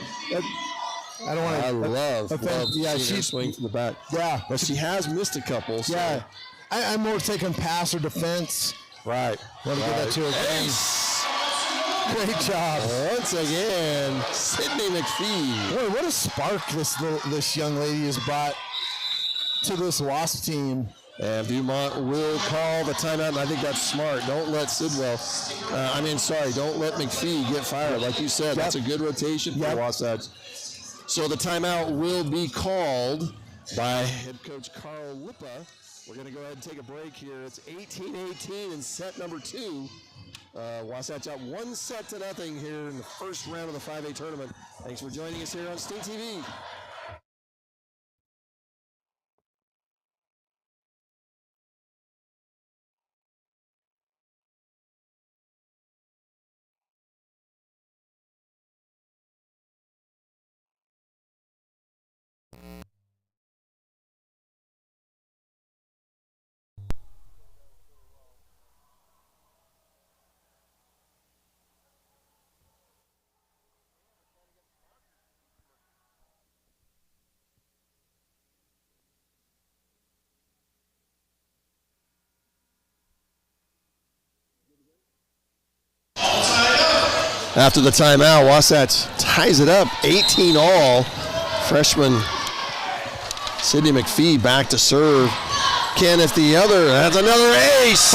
Speaker 2: I don't want to.
Speaker 1: I love
Speaker 2: yeah,
Speaker 1: she swing from the back.
Speaker 2: Yeah,
Speaker 1: but she has missed a couple. So.
Speaker 2: Yeah, I'm more taking pass or defense.
Speaker 1: Right.
Speaker 2: Want to get that to her.
Speaker 1: Ace.
Speaker 2: Great job.
Speaker 1: Once again, Sydney McPhee.
Speaker 2: Boy, what a spark this young lady has brought to this Wasp team.
Speaker 1: And Viewmont will call the timeout, and I think that's smart. Don't let don't let McPhee get fired. Like you said, that's a good rotation for Wasatch. So the timeout will be called by head coach Carl Lipa. We're going to go ahead and take a break here. It's 18-18 in set number 2. Wasatch up 1-0 here in the first round of the 5A tournament. Thanks for joining us here on Sting TV. After the timeout, Wasatch ties it up 18-all. Freshman Sydney McPhee back to serve. Kenneth the other. That's another ace.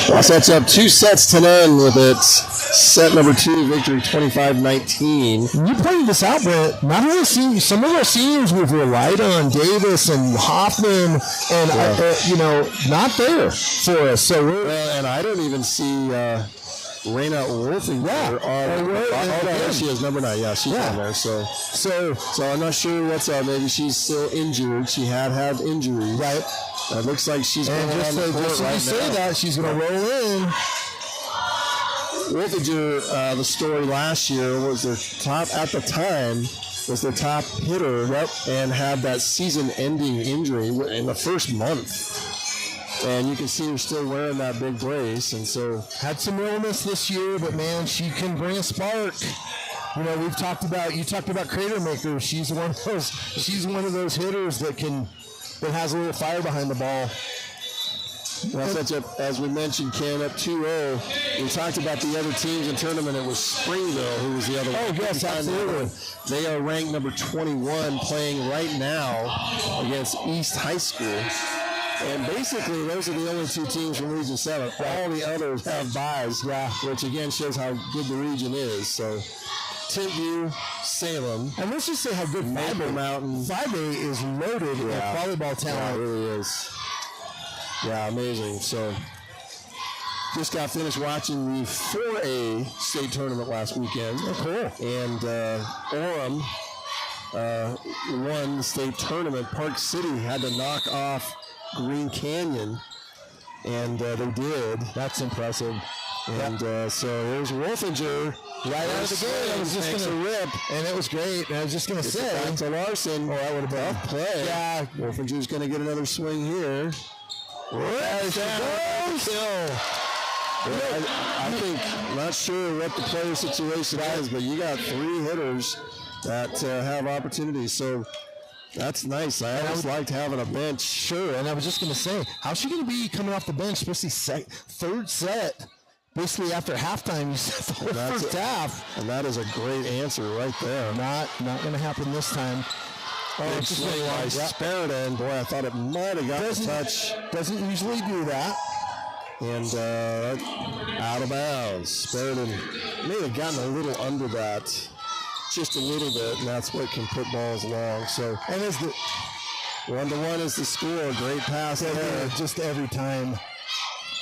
Speaker 1: Wasatch up 2-0 with it. Set number 2, victory 25-19.
Speaker 2: You pointed this out, Brent. Not only seniors, some of our seniors we've relied on, Davis and Hoffman, and not there for us. So
Speaker 1: and I don't even see Raina Wolfing there. There she is, number 9. Yeah, she's on there. So I'm not sure what's up. Maybe she's still injured. She had injury.
Speaker 2: Right.
Speaker 1: It looks like she's
Speaker 2: going on the court right now. Just say that, she's going to roll in.
Speaker 1: Wolfinger, the story last year was their top, at the time, was their top hitter and had that season-ending injury in the first month. And you can see her still wearing that big brace, and so
Speaker 2: had some illness this year, but man, she can bring a spark. You know, you talked about Crater Maker. She's one of those hitters that has a little fire behind the ball.
Speaker 1: Well, as we mentioned, Ken, up 2-0. We talked about the other teams in the tournament. It was Springville, who was the other one.
Speaker 2: Oh, yes, absolutely.
Speaker 1: They are ranked number 21, playing right now against East High School. And basically, those are the only 2 teams from Region 7. All the others have byes, which again shows how good the region is. So, Timpview, Salem.
Speaker 2: And let's just say how good
Speaker 1: Maple Mountain.
Speaker 2: 5A is loaded with volleyball talent.
Speaker 1: Yeah, it really is. Yeah, amazing. So, just got finished watching the 4A state tournament last weekend.
Speaker 2: Oh, cool.
Speaker 1: And Orem won the state tournament. Park City had to knock off Green Canyon, and they did.
Speaker 2: That's impressive.
Speaker 1: And so there's Wolfinger
Speaker 2: right out of the gate. I was just going to rip, and it was great. And I was just going to say,
Speaker 1: back to Larson.
Speaker 2: That would have been
Speaker 1: tough play.
Speaker 2: Yeah,
Speaker 1: Wolfinger's going to get another swing here.
Speaker 2: There she goes.
Speaker 1: I think, not sure what the player situation is, but you got 3 hitters that have opportunities. So that's nice. I always liked having a bench.
Speaker 2: Sure, and I was just going to say, how's she going to be coming off the bench, especially third set? Basically, after halftime, you said the first half.
Speaker 1: And that is a great answer right there.
Speaker 2: Not going to happen this time.
Speaker 1: Oh, it's just by Sparrow. Boy, I thought it might have got a touch.
Speaker 2: Doesn't usually do that.
Speaker 1: And out of bounds. Sparrow may have gotten a little under that. Just a little bit, and that's what can put balls long. So, and as the 1-1 is the score. Great pass there.
Speaker 2: Just every time.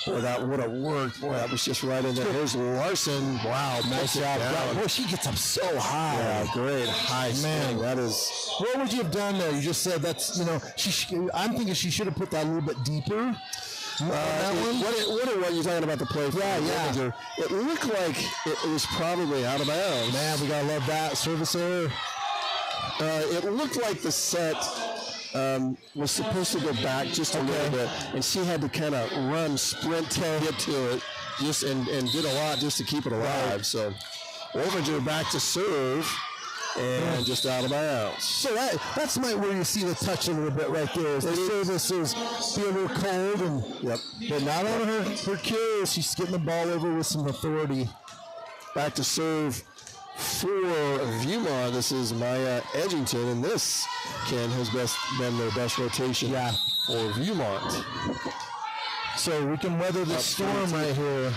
Speaker 1: Boy, that would have worked. Boy, that was just right in there. Here's Larson. Wow, nice job.
Speaker 2: Boy, she gets up so high.
Speaker 1: Yeah, great high swing. That is.
Speaker 2: What would you have done there? You just said that's, I'm thinking she should have put that a little bit deeper.
Speaker 1: What are you talking about the play?
Speaker 2: Yeah.
Speaker 1: It looked like it was probably out of bounds.
Speaker 2: Man, we gotta love that service error.
Speaker 1: It looked like the set was supposed to go back just a little bit, and she had to kind of sprint to get to it, and did a lot just to keep it alive. Right. So, Wolfinger back to serve. And just out of bounds.
Speaker 2: So that's where you see the touch a little bit right there. The service is being a little cold, but not on her cue. She's getting the ball over with some authority.
Speaker 1: Back to serve for Viewmont. This is Maya Edgington, and this, Ken, has been their best rotation for Viewmont.
Speaker 2: So we can weather the storm right here.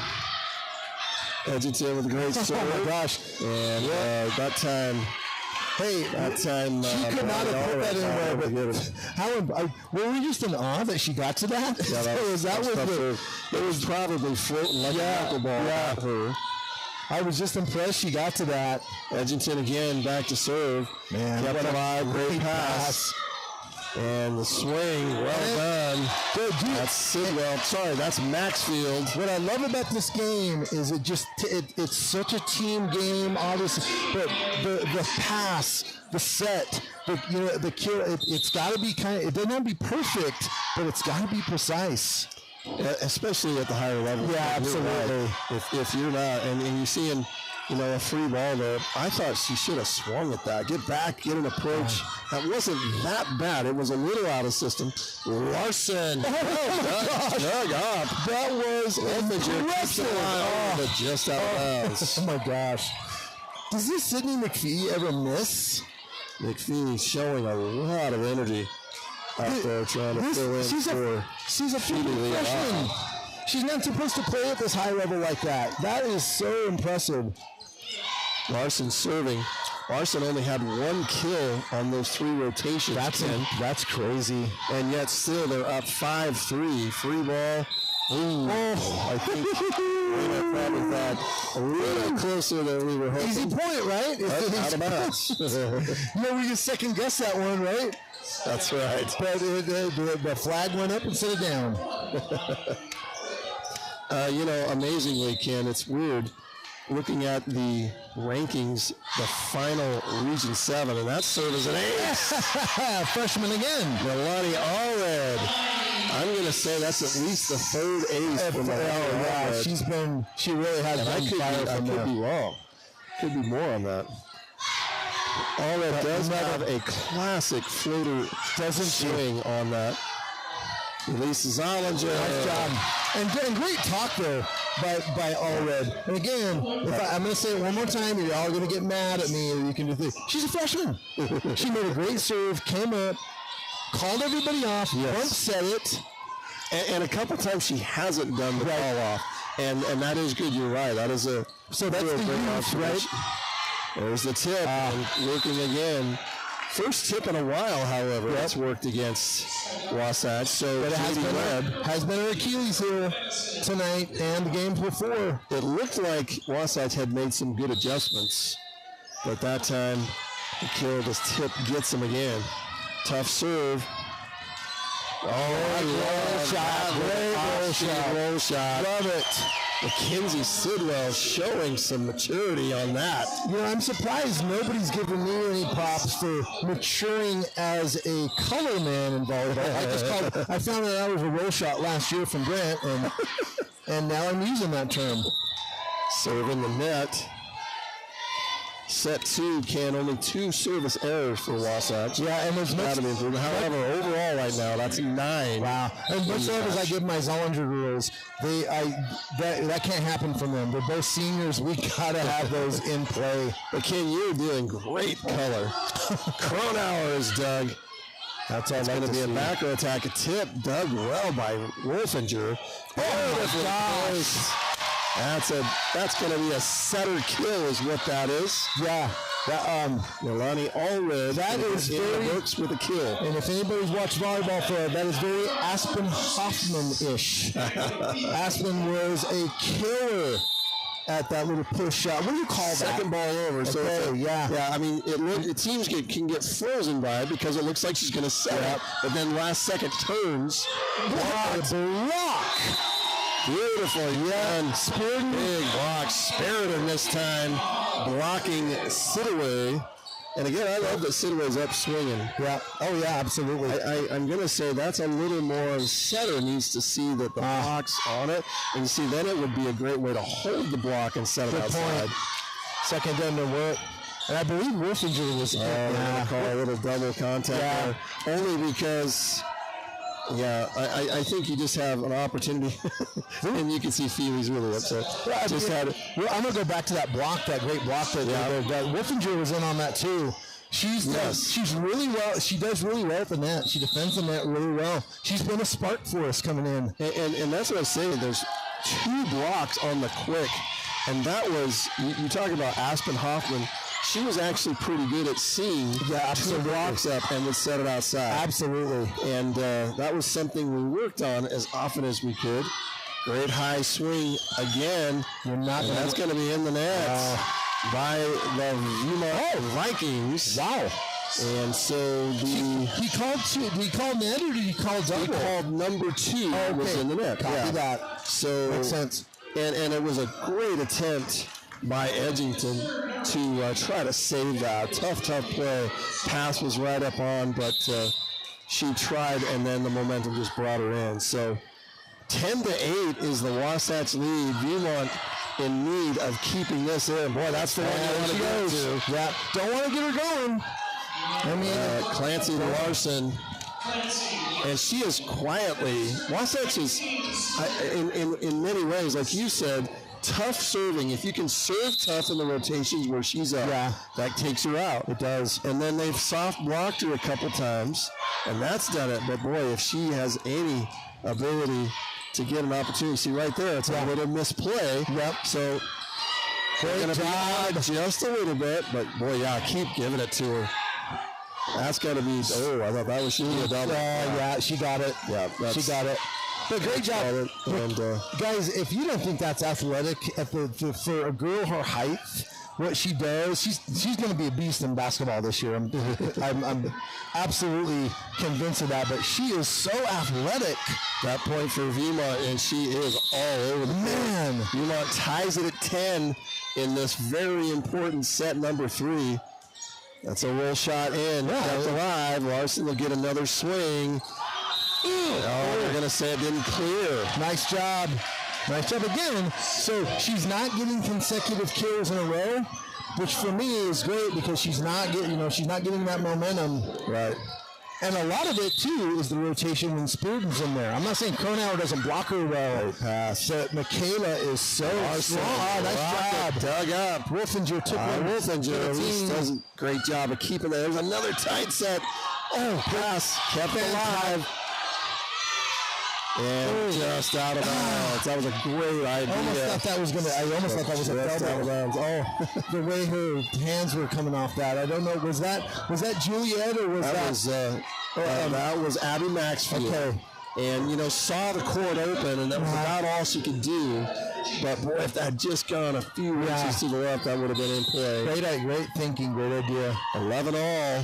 Speaker 1: Edgington with a great serve.
Speaker 2: Oh my gosh.
Speaker 1: And that time. That time
Speaker 2: she could not have put that anywhere. But were we just in awe that she got to that?
Speaker 1: Yeah, it was probably floating like a knuckleball at her.
Speaker 2: I was just impressed she got to that.
Speaker 1: Edgington again back to serve.
Speaker 2: Man,
Speaker 1: kept it alive. Great pass. And the swing, well done. That's Sidwell. Sorry, that's Maxfield.
Speaker 2: What I love about this game is it's such a team game, obviously. But the pass, the set, the kill. It's got to be it doesn't have to be perfect, but it's got to be precise.
Speaker 1: Especially at the higher level.
Speaker 2: Yeah, absolutely.
Speaker 1: If you're not, and you're seeing, a free ball there, I thought she should have swung at that. Get back, get an approach. That wasn't that bad. It was a little out of system. Larson. Dug up.
Speaker 2: That was impressive.
Speaker 1: But just out of bounds.
Speaker 2: Oh, my gosh. Does this Sydney McPhee ever miss?
Speaker 1: McPhee showing a lot of energy out there trying to fill in
Speaker 2: she's a freshman. She's not supposed to play at this high level like that. That is so impressive.
Speaker 1: Larson serving. Larson only had 1 kill on those 3 rotations.
Speaker 2: That's crazy.
Speaker 1: And yet still they're up 5-3. Free ball. Ooh. Oh, I think we probably thought a little closer than we were hoping.
Speaker 2: Easy point, right?
Speaker 1: Out of bounds.
Speaker 2: We just second guess that one, right?
Speaker 1: That's right.
Speaker 2: But the flag went up instead of down.
Speaker 1: Amazingly, Ken, it's weird looking at the rankings, the final Region 7, and that serves as an ace.
Speaker 2: Freshman again.
Speaker 1: Melanie Allred. I'm going to say that's at least the 3rd ace for Melanie Allred. She really has been fire. I could be wrong. Could be more on that. Allred does have a classic floater swing on that. Elise Zollinger.
Speaker 2: Nice job. And great talk there by Allred. And again, I'm going to say it one more time, you're all going to get mad at me, or you can do this. She's a freshman. She made a great serve, came up, called everybody off, bump set it.
Speaker 1: And a couple times she hasn't done the call off. And that is good, you're right. That is
Speaker 2: so that's the use, right?
Speaker 1: There's the tip, and working again. First tip in a while, however, that's worked against Wasatch. So
Speaker 2: but it has been her Achilles here tonight and the games before.
Speaker 1: It looked like Wasatch had made some good adjustments, but that time the kill, this tip gets him again. Tough serve. Roll shot. Love it. Mackenzie Sidwell showing some maturity on that.
Speaker 2: I'm surprised nobody's given me any props for maturing as a color man in volleyball. I found that out was a roll shot last year from Brent, and now I'm using that term.
Speaker 1: Serving the net. Set 2, only 2 service errors for Wasatch.
Speaker 2: Yeah, and there's much
Speaker 1: to be improved. However, overall right now, that's 9.
Speaker 2: Wow. And much love as I give my Zollinger rules, that can't happen from them. They're both seniors. We got to have those in play.
Speaker 1: But Ken, you're doing great color. Cronauer is dug. That's all going to be a macro attack. A tip dug well by Wolfinger.
Speaker 2: Oh my gosh.
Speaker 1: That's going to be a setter kill is what that is.
Speaker 2: Yeah.
Speaker 1: Melanie Allred.
Speaker 2: That is very
Speaker 1: works with a kill.
Speaker 2: And if anybody's watched volleyball for it, that is very Aspen Hoffman-ish. Aspen was a killer at that little push shot. What do you call that?
Speaker 1: Second ball over. So yeah. I mean, teams can get frozen by it because it looks like she's going to set up, but then last second turns.
Speaker 2: Block.
Speaker 1: Beautiful, Spirited. Big block. Spirited this time, blocking Sidaway. And again, I love that Sidaway's up swinging.
Speaker 2: Yeah. Oh, yeah, absolutely.
Speaker 1: I'm going to say that's a little more. Setter needs to see that the block's on it. And you see, then it would be a great way to hold the block and set it outside.
Speaker 2: Second doesn't work. And I believe Wolfinger was
Speaker 1: call a little double contact there. Only because... Yeah, I think you just have an opportunity, and you can see Feely's really upset.
Speaker 2: I'm going to go back to that block, that great block that Wolfinger was in on that too. She's really well. She does really well at the net. She defends the net really well. She's been a spark for us coming in.
Speaker 1: And that's what I was saying. There's 2 blocks on the quick, and that was, you talk about Aspen Hoffman. She was actually pretty good at seeing 2 blocks up and would set it outside.
Speaker 2: Absolutely.
Speaker 1: And that was something we worked on as often as we could. Great high swing again. That's going to be in the net by the Viewmont Vikings.
Speaker 2: Wow.
Speaker 1: And so
Speaker 2: he called net or did he call double?
Speaker 1: He called number 2 was in the net.
Speaker 2: Copy that.
Speaker 1: So
Speaker 2: makes sense.
Speaker 1: And it was a great attempt by Edgington to try to save that. Tough play. Pass was right up on, but she tried, and then the momentum just brought her in. So 10-8 is the Wasatch lead. Viewmont in need of keeping this in. Boy, that's the one you want to go to.
Speaker 2: Yeah, don't want to get her going.
Speaker 1: Clancy Larson. And she is quietly, Wasatch is, in many ways, like you said, tough serving. If you can serve tough in the rotations where she's up, that takes her out.
Speaker 2: It does.
Speaker 1: And then they've soft blocked her a couple times, and that's done it. But boy, if she has any ability to get an opportunity. See right there, it's a little misplay.
Speaker 2: Yep.
Speaker 1: So great job, just a little bit, but boy, yeah, keep giving it to her. That's got to be. Oh, I thought that was she a double.
Speaker 2: Yeah, she got it.
Speaker 1: Yeah,
Speaker 2: she got it. But great job,
Speaker 1: and,
Speaker 2: guys. If you don't think that's athletic for a girl her height, what she does, she's going to be a beast in basketball this year. I'm absolutely convinced of that. But she is so athletic.
Speaker 1: That point for Viewmont, and she is all over the
Speaker 2: man.
Speaker 1: Viewmont ties it at 10 in this very important set number 3. That's a roll shot in. Kept alive. Larson will get another swing. Oh, they're going to say it didn't clear.
Speaker 2: Nice job. Nice job again. So she's not getting consecutive kills in a row, which for me is great because she's not getting, she's not getting that momentum.
Speaker 1: Right.
Speaker 2: And a lot of it too is the rotation when Spearden's in there. I'm not saying Cronauer doesn't block her well.
Speaker 1: Pass.
Speaker 2: But Michaela is so strong. Oh, nice job.
Speaker 1: Dug up.
Speaker 2: Wolfinger took one.
Speaker 1: Wolfinger does a great job of keeping it. There's another tight set. Oh, pass. Kept alive. And just out of bounds. That was a great idea.
Speaker 2: I almost thought that was a double. Oh, the way her hands were coming off that. I don't know. Was that Juliet or was that?
Speaker 1: That was Abby Maxfield.
Speaker 2: Okay.
Speaker 1: And, saw the court open, and that was about all she could do. But, boy, if that had just gone a few inches to the left, that would have been in play.
Speaker 2: Great thinking. Great idea.
Speaker 1: 11 all.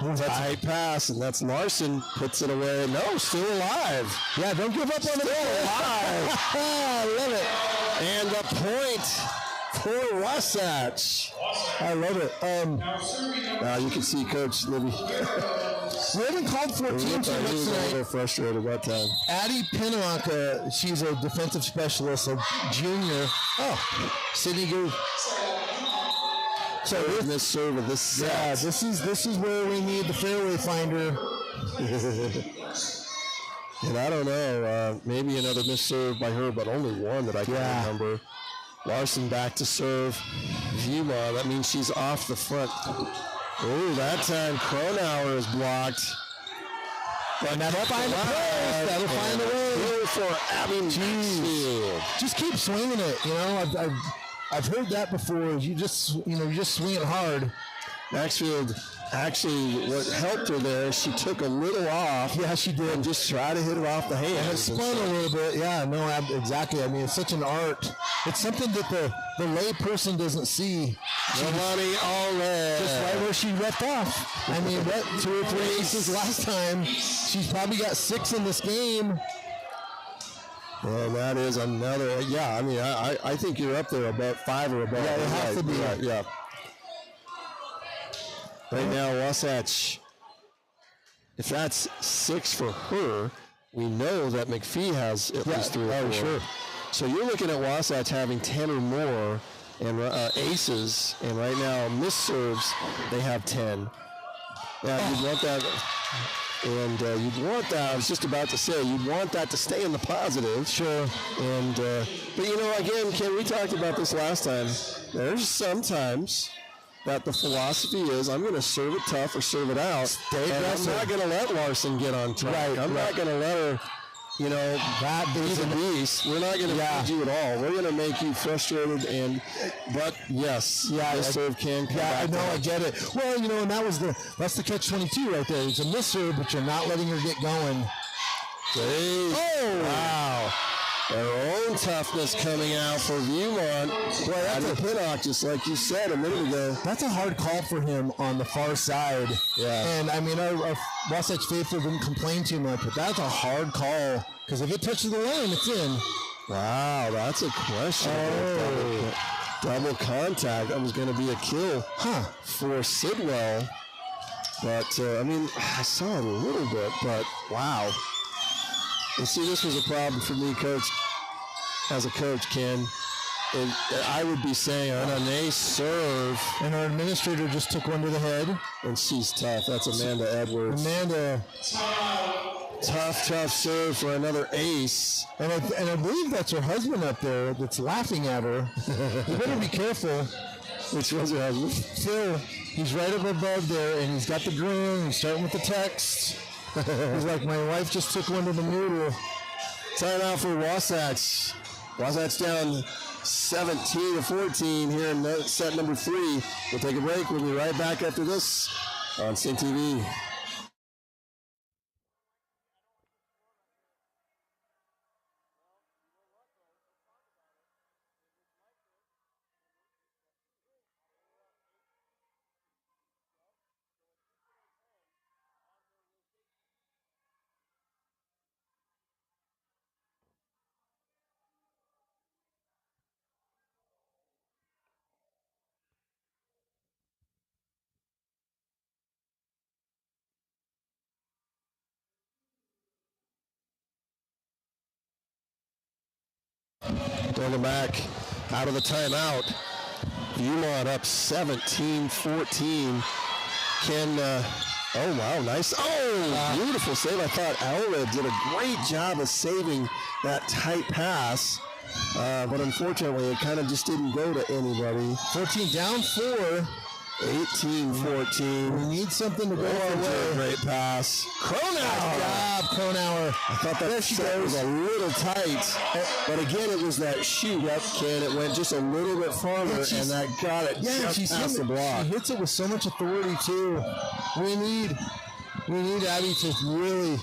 Speaker 1: That's a high pass, and that's Larson. Puts it away. No, still alive.
Speaker 2: Yeah, don't give up on it.
Speaker 1: Still alive.
Speaker 2: I love it.
Speaker 1: And a point for Wasatch.
Speaker 2: I love it.
Speaker 1: You can see Coach Libby.
Speaker 2: We haven't called 14 too much tonight.
Speaker 1: He was a little frustrated that time.
Speaker 2: Addie Pinnock, she's a defensive specialist, a junior. Oh, Sydney Goo. So
Speaker 1: this serve of this set.
Speaker 2: Yeah, this is where we need the fairway finder.
Speaker 1: And I don't know, maybe another missed serve by her, but only one that I can remember. Larson back to serve. Viewmont, that means she's off the front. Oh, that time Cronauer is blocked.
Speaker 2: But that'll find the place. That'll find the way.
Speaker 1: For Abby Maxfield.
Speaker 2: Just keep swinging it. I've heard that before. You just swing it hard.
Speaker 1: Maxfield, actually, what helped her there, she took a little off.
Speaker 2: Yeah, she did.
Speaker 1: And just tried to hit it off the hand.
Speaker 2: And it spun a little bit. Yeah, no, exactly. I mean, it's such an art. It's something that the lay person doesn't see.
Speaker 1: Nobody already.
Speaker 2: Just right where she left off. I mean, 2 or 3 aces last time. She's probably got 6 in this game.
Speaker 1: Well, that is another. Yeah, I mean, I think you're up there about 5 or above.
Speaker 2: Yeah, it has to be.
Speaker 1: Right, yeah. Right now, Wasatch, if that's 6 for her, we know that McPhee has at least 3 or 4.
Speaker 2: Sure.
Speaker 1: So you're looking at Wasatch having 10 or more and aces, and right now, missed serves, they have 10. Yeah, you'd want that. And you'd want that, I was just about to say, you'd want that to stay in the positive.
Speaker 2: Sure.
Speaker 1: And, but again, Ken, we talked about this last time. There's sometimes that the philosophy is, I'm going to serve it tough or serve it out. And I'm not going to let Larson get on track.
Speaker 2: Right,
Speaker 1: I'm not going to let her,
Speaker 2: that
Speaker 1: be the beast. We're not going to feed you at all. We're going to make you frustrated. But yes, this serve can come back.
Speaker 2: I know, I get it. Well, and that's the catch-22 right there. It's a miss serve, but you're not letting her get going.
Speaker 1: Oh, wow. Their own toughness coming out for Viewmont. Boy, that's a Pinnock, just like you said a minute ago.
Speaker 2: That's a hard call for him on the far side.
Speaker 1: Yeah.
Speaker 2: And, I mean, our Wasatch faithful didn't complain too much, but that's a hard call. Because if it touches the line, it's in.
Speaker 1: Wow, that's a question. Double contact. That was going to be a kill for Sidwell. But, I saw it a little bit, but wow. And see, this was a problem for me, Coach, as a coach, Ken. And I would be saying on an ace serve.
Speaker 2: And our administrator just took one to the head.
Speaker 1: And she's tough. That's Amanda Edwards.
Speaker 2: Amanda.
Speaker 1: Tough serve for another ace.
Speaker 2: And I believe that's her husband up there that's laughing at her. You better be careful.
Speaker 1: Which was her husband?
Speaker 2: Phil. He's right up above there, and he's got the grin. He's starting with the text. He's like, my wife just took one to the noodle.
Speaker 1: Timeout for Wasatch. Wasatch down 17-14 here in set number 3. We'll take a break. We'll be right back after this on Sing TV. Welcome back out of the timeout. Viewmont up 17-14. Oh, wow, nice. Oh, beautiful save. I thought Elred did a great job of saving that tight pass. But unfortunately, it kind of just didn't go to anybody.
Speaker 2: 14 down 4.
Speaker 1: 18-14.
Speaker 2: We need something to go our way.
Speaker 1: Great pass. Cronauer.
Speaker 2: Good job, Cronauer.
Speaker 1: I thought that set was a little tight. But again, it was that shoot up, Ken. It went just a little bit farther, and that got it just past the block.
Speaker 2: She hits it with so much authority, too. We need Abby to really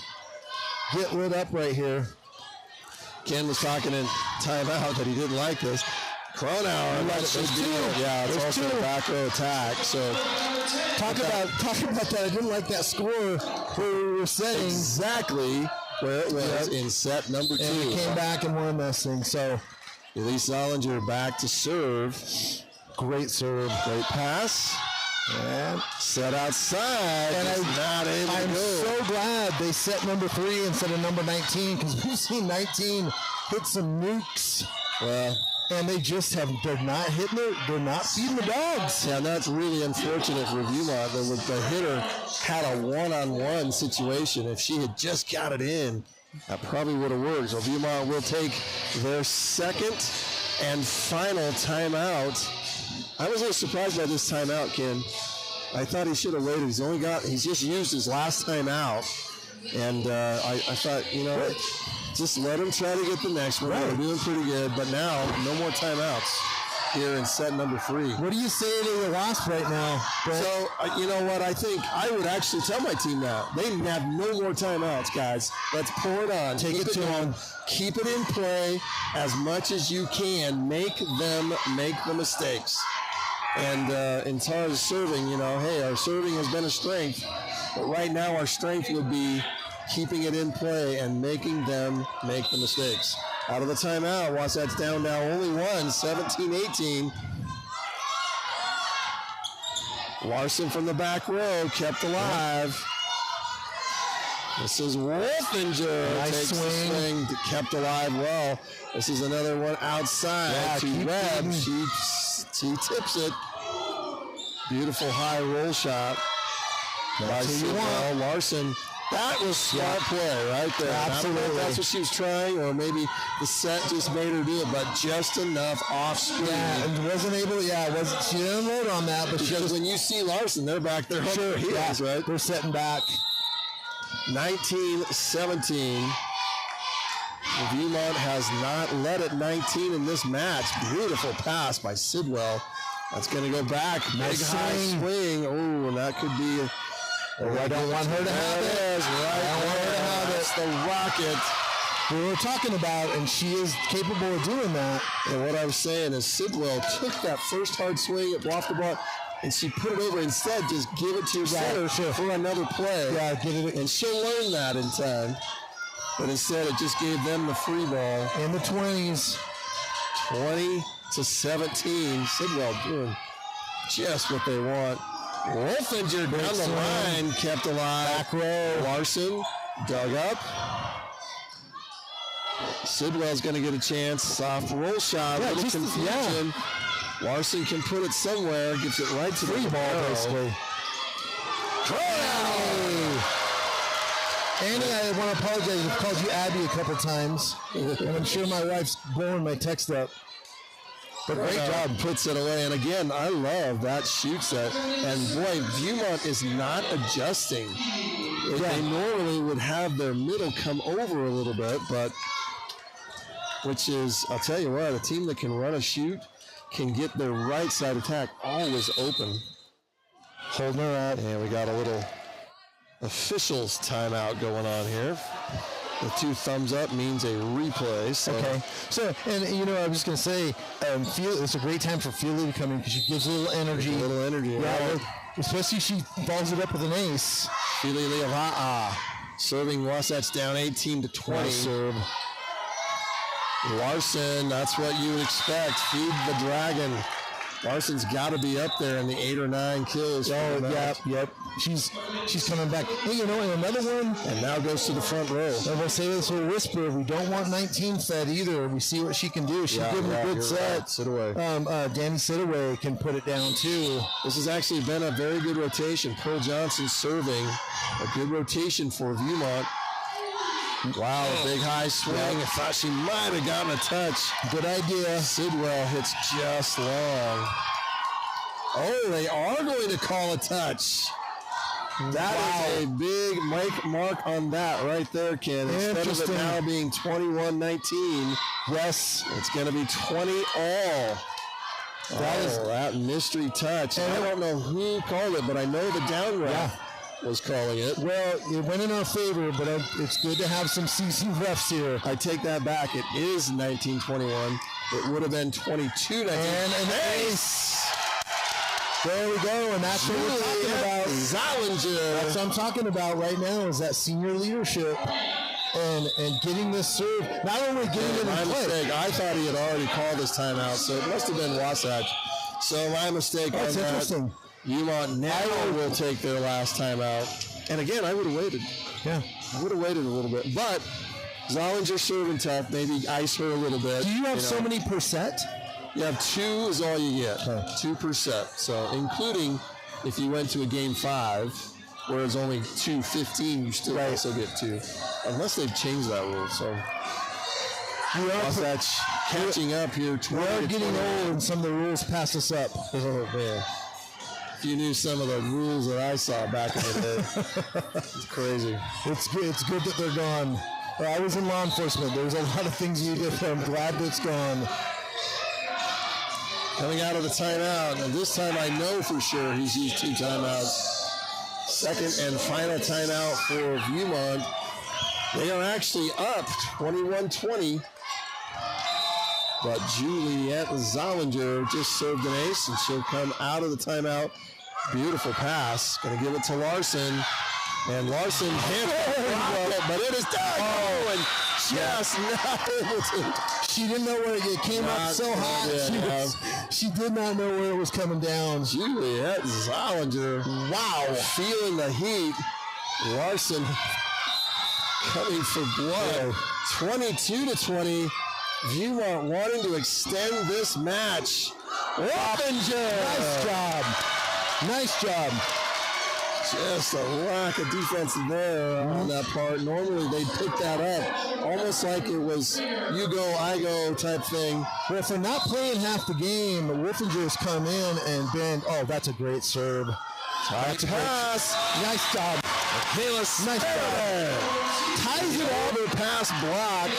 Speaker 2: get lit up right here.
Speaker 1: Ken was talking in timeout that he didn't like this. Cronauer, that's just it's also a back row attack. So
Speaker 2: talk about that. I didn't like that score where we were setting
Speaker 1: exactly where it was in set number 2.
Speaker 2: And we came back and won this thing. So
Speaker 1: Elise Zollinger back to serve.
Speaker 2: Great serve,
Speaker 1: great pass. And set outside.
Speaker 2: And I'm
Speaker 1: so
Speaker 2: glad they set number 3 instead of number 19, because we've seen 19 hit some nukes.
Speaker 1: Well,
Speaker 2: and they're not hitting it. They're not feeding the dogs.
Speaker 1: Yeah, and that's really unfortunate for Viewmont. The hitter had a one-on-one situation. If she had just got it in, that probably would have worked. So Viewmont will take their second and final timeout. I was a little surprised by this timeout, Ken. I thought he should have waited. He's just used his last timeout. And I thought, just let him try to get the next one. They're doing pretty good, but now no more timeouts here in set number 3.
Speaker 2: What do you say to the Wasp right now, Brett?
Speaker 1: So, you know what? I think I would actually tell my team now. They have no more timeouts, guys. Let's pour it on. Take it to them. Keep it in play as much as you can. Make them make the mistakes. And in terms of serving, hey, our serving has been a strength. But right now our strength would be keeping it in play and making them make the mistakes. Out of the timeout, Wasatch down now only 1, 17-18. Larson from the back row, kept alive. This is Wolfinger.
Speaker 2: Nice swing.
Speaker 1: Kept alive well. This is another one outside to Webb. She tips it. Beautiful high roll shot. That's Larson. That was smart play right there.
Speaker 2: Absolutely.
Speaker 1: I don't know if that's what she was trying, or maybe the set just made her do it, but just enough off screen.
Speaker 2: Yeah, and wasn't able. She didn't load on that, but
Speaker 1: because when you see Larson, they're back there. Sure, heels, right?
Speaker 2: They're setting back.
Speaker 1: 19-17. Viewmont has not led at 19 in this match. Beautiful pass by Sidwell. That's going to go back. Big high swing. Oh, and that could be.
Speaker 2: I don't want her to have it.
Speaker 1: I don't want her to have it. It's the rocket.
Speaker 2: We were talking about, and she is capable of doing that.
Speaker 1: And what I was saying is Sidwell took that first hard swing, it off the block, and she put it over. Instead, just give it to your setter for another play.
Speaker 2: Yeah, get it.
Speaker 1: And she'll learn that in time. But instead, it just gave them the free ball.
Speaker 2: In the 20s.
Speaker 1: 20-17. Sidwell doing just what they want. Wolfinger down the line, kept alive.
Speaker 2: Back row.
Speaker 1: Larson dug up. Sidwell's going to get a chance. Soft roll shot. Little confusion. Larson can put it somewhere. Gives it right to the ball, basically.
Speaker 2: Annie, I want to apologize. I've called you Abby a couple times. And I'm sure my wife's blowing my text up.
Speaker 1: But great job, puts it away. And again, I love that shoot set. And boy, Viewmont is not adjusting. They normally would have their middle come over a little bit, but which is, I'll tell you what, a team that can run a shoot can get their right side attack always open.
Speaker 2: Holding her up.
Speaker 1: And we got a little officials timeout going on here. The 2 thumbs up means a replay. So.
Speaker 2: Okay. So, and I was going to say, it's a great time for Feely to come in because she gives a little energy.
Speaker 1: Yeah.
Speaker 2: Especially she follows it up with an ace.
Speaker 1: Feely Leava'a serving Wasatch down 18-20.
Speaker 2: Nice serve.
Speaker 1: Larson, that's what you would expect. Feed the dragon. Larson's got to be up there in the 8 or 9 kills.
Speaker 2: Yep. She's coming back. Hey, and another one.
Speaker 1: And now goes to the front row.
Speaker 2: And we'll say this little whisper. We don't want 19 fed either. We see what she can do. She's giving a good set.
Speaker 1: Right. Sit-away.
Speaker 2: Danny Sit-away can put it down too.
Speaker 1: This has actually been a very good rotation. Pearl Johnson serving. A good rotation for Viewmont. Wow, big high swing. I thought she might have gotten a touch.
Speaker 2: Good idea.
Speaker 1: Sidwell hits just long. Oh, they are going to call a touch. That is a big mark on that right there, Ken. Instead of it now being 21-19,
Speaker 2: yes,
Speaker 1: it's going to be 20 all. That mystery touch. I don't know who called it, but I know the down ref was calling it.
Speaker 2: Well, it went in our favor, but it's good to have some seasoned refs here.
Speaker 1: I take that back. It is 19-21. It would have been 22-19.
Speaker 2: And an ace. There we go, and that's what we're talking about.
Speaker 1: Zollinger.
Speaker 2: That's what I'm talking about right now is that senior leadership and getting this serve. Not only getting it in play.
Speaker 1: Mistake. I thought he had already called this timeout, so it must have been Wasatch. So my mistake on that.
Speaker 2: That's interesting.
Speaker 1: Viewmont now will take their last timeout. And again, I would have waited.
Speaker 2: Yeah.
Speaker 1: I would have waited a little bit. But Zollinger serving tough. Maybe ice her a little bit.
Speaker 2: Do you have so many per set?
Speaker 1: You have 2 is all you get. 2 per set. So including if you went to a game 5, where it's only 2-15, you still also get 2. Unless they've changed that rule. So Wasatch catching up here.
Speaker 2: We're getting old and some of the rules pass us up.
Speaker 1: Oh, man. If you knew some of the rules that I saw back in the day, it's crazy.
Speaker 2: It's good that they're gone. I was in law enforcement. There's a lot of things you did, but I'm glad it's gone.
Speaker 1: Coming out of the timeout, and this time I know for sure he's used 2 timeouts. Second and final timeout for Viewmont. They are actually up 21-20. But Juliette Zollinger just served an ace, and she'll come out of the timeout. Beautiful pass. Going to give it to Larson. And Larson can't block it, but it is done. Oh, and just not able to.
Speaker 2: She didn't know where it came up so hot. She did not know where it was coming down.
Speaker 1: Juliette Zollinger. Wow. Feeling the heat. Larson coming for blood. 22-20. Viewmont wanting to extend this match. Wolfinger.
Speaker 2: Nice job.
Speaker 1: Just a lack of defense there on that part. Normally they'd pick that up. Almost like it was you go, I go type thing.
Speaker 2: Well, if they're not playing half the game, Wolfinger's come in and been, that's a great serve.
Speaker 1: That's a pass.
Speaker 2: Nice job.
Speaker 1: Nice job.
Speaker 2: Ties it over
Speaker 1: pass block.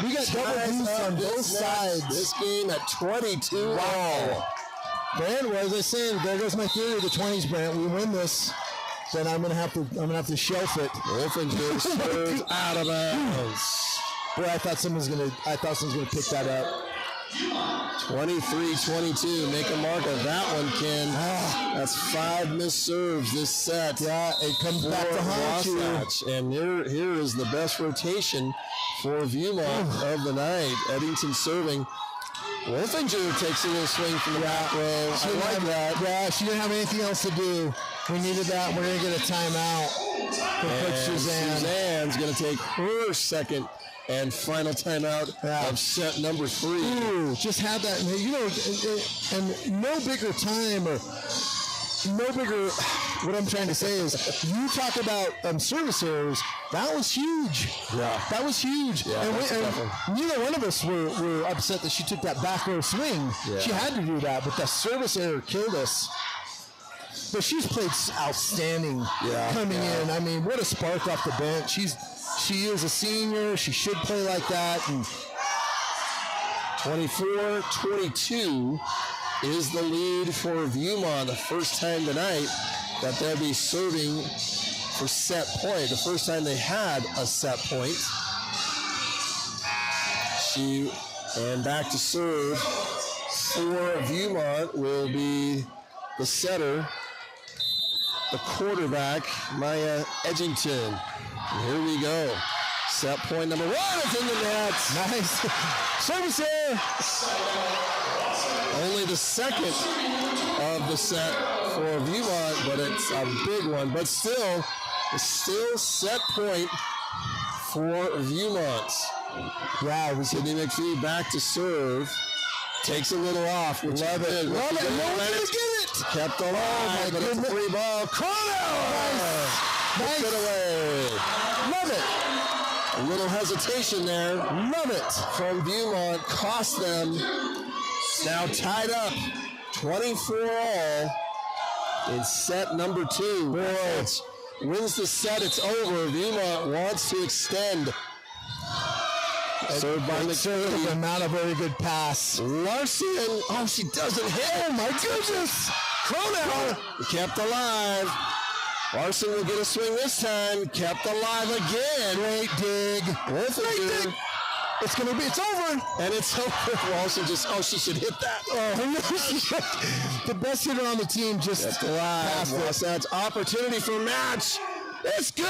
Speaker 2: We got double boosts on both sides.
Speaker 1: This game at 22. Wow.
Speaker 2: Brant, as I said, there goes my theory of the 20s, Brant. We win this, then I'm gonna have to shelf it.
Speaker 1: Wolfinger serves out of bounds.
Speaker 2: Boy, I thought someone was gonna pick that up.
Speaker 1: 23-22. Make a mark of that one, Ken. That's 5 missed serves this set.
Speaker 2: Yeah, it comes back to haunt
Speaker 1: you. And here is the best rotation for Viewmont of the night. Eddington serving. Wolfinger takes a little swing from the back row. I like that.
Speaker 2: Yeah, she didn't have anything else to do. We needed that. We're going to get a timeout.
Speaker 1: Suzanne's going to take her second and final timeout of set number 3.
Speaker 2: Ooh, just had that, and no bigger time or no bigger. What I'm trying to say is, you talk about service errors. That was huge.
Speaker 1: Yeah,
Speaker 2: that was huge.
Speaker 1: Yeah,
Speaker 2: and neither one of us were upset that she took that back row swing. Yeah. She had to do that, but the service error killed us. But she's played outstanding coming in. I mean, what a spark off the bench. She is a senior. She should play like that. And
Speaker 1: 24-22 is the lead for Viewmont. The first time tonight that they'll be serving for set point. The first time they had a set point. And back to serve for Viewmont will be the setter, the quarterback, Maya Edgington. And here we go. Set point number 1 is in the net.
Speaker 2: Nice. Service there.
Speaker 1: Only the second of the set for Viewmont, but it's a big one. But still set point for Viewmont. Wow, Sydney McPhee back to serve. Takes a little off. Love it.
Speaker 2: Love it. No one's going to get it.
Speaker 1: Kept alive, but it's a free ball. Nice. It away.
Speaker 2: Love it.
Speaker 1: A little hesitation there.
Speaker 2: Love it.
Speaker 1: From Viewmont. Cost them. Now tied up. 24-all in set number 2. Boy, wins the set. It's over. Viewmont wants to extend. Served by McPhee.
Speaker 2: Not a very good pass.
Speaker 1: Larson. Oh, she doesn't hit.
Speaker 2: Oh, my goodness.
Speaker 1: Cronauer kept alive. Larson will get a swing this time. Kept alive again.
Speaker 2: Great dig.
Speaker 1: Wolfinger.
Speaker 2: It's over.
Speaker 1: And it's over. Larson she should hit that.
Speaker 2: Oh, no, the best hitter on the team just
Speaker 1: kept alive. Wasatch opportunity for match. It's good.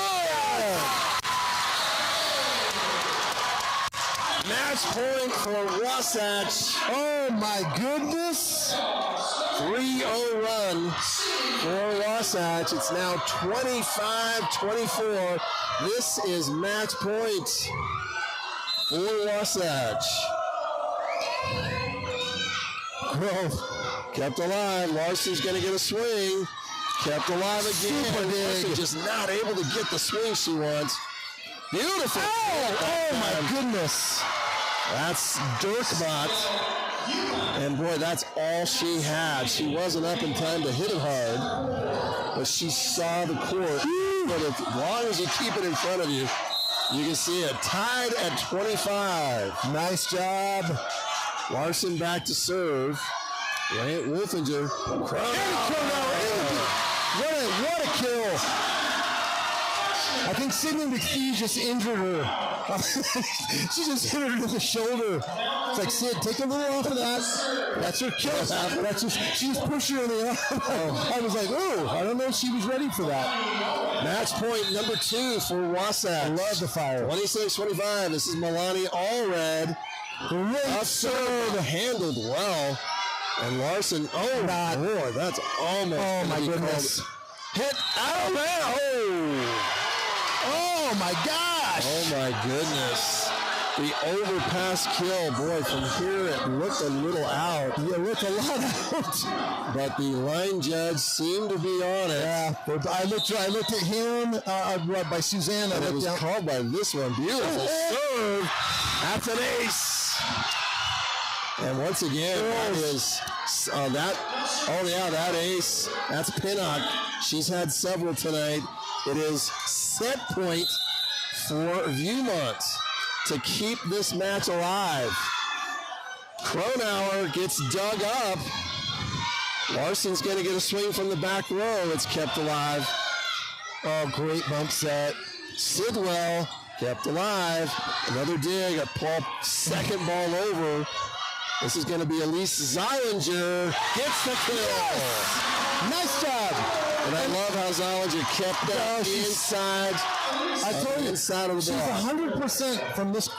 Speaker 1: Match point for Wasatch.
Speaker 2: Oh, my goodness.
Speaker 1: 3-0 run for Wasatch. It's now 25-24. This is match point for Wasatch. Grove kept alive. Larson's going to get a swing. Kept alive again. Larson just not able to get the swing she wants. Beautiful.
Speaker 2: Oh my goodness.
Speaker 1: That's Dirkbot. And boy, that's all she had. She wasn't up in time to hit it hard, but she saw the court. But as long as you keep it in front of you, you can see it. Tied at 25. Nice job. Larson back to serve. Right, Wolfinger.
Speaker 2: What a kill. I think Sydney McPhee just injured her. She just hit her in the shoulder. It's like, Sid, take a little off of that. That's her kill. She just pushed her in the arm. I was like, oh, I don't know if she was ready for that.
Speaker 1: Match point number 2 for Wasatch.
Speaker 2: Love the fire.
Speaker 1: 26-25. This is Milani Allred.
Speaker 2: Great
Speaker 1: serve. Handled well. And Larson, boy, that's almost.
Speaker 2: Oh, my goodness.
Speaker 1: Hit out of there.
Speaker 2: Oh, my gosh.
Speaker 1: Oh, my goodness. The overpass kill. Boy, from here it looked a little out.
Speaker 2: Yeah, it looked a lot out.
Speaker 1: But the line judge seemed to be on it.
Speaker 2: Yeah, I looked at him by Suzanne.
Speaker 1: And it was called by this one. Beautiful serve. That's an ace. And once again, that is that ace. That's Pinnock. She's had several tonight. It is set point for Viewmont to keep this match alive. Cronauer gets dug up. Larson's going to get a swing from the back row. It's kept alive. Oh, great bump set. Sidwell kept alive. Another dig. A Paul second ball over. This is going to be Elise Zeilinger. Gets the kill.
Speaker 2: Yes! Nice job.
Speaker 1: And I love how Zeilinger kept that inside.
Speaker 2: I told you,
Speaker 1: inside of the ball.
Speaker 2: She's 100% from this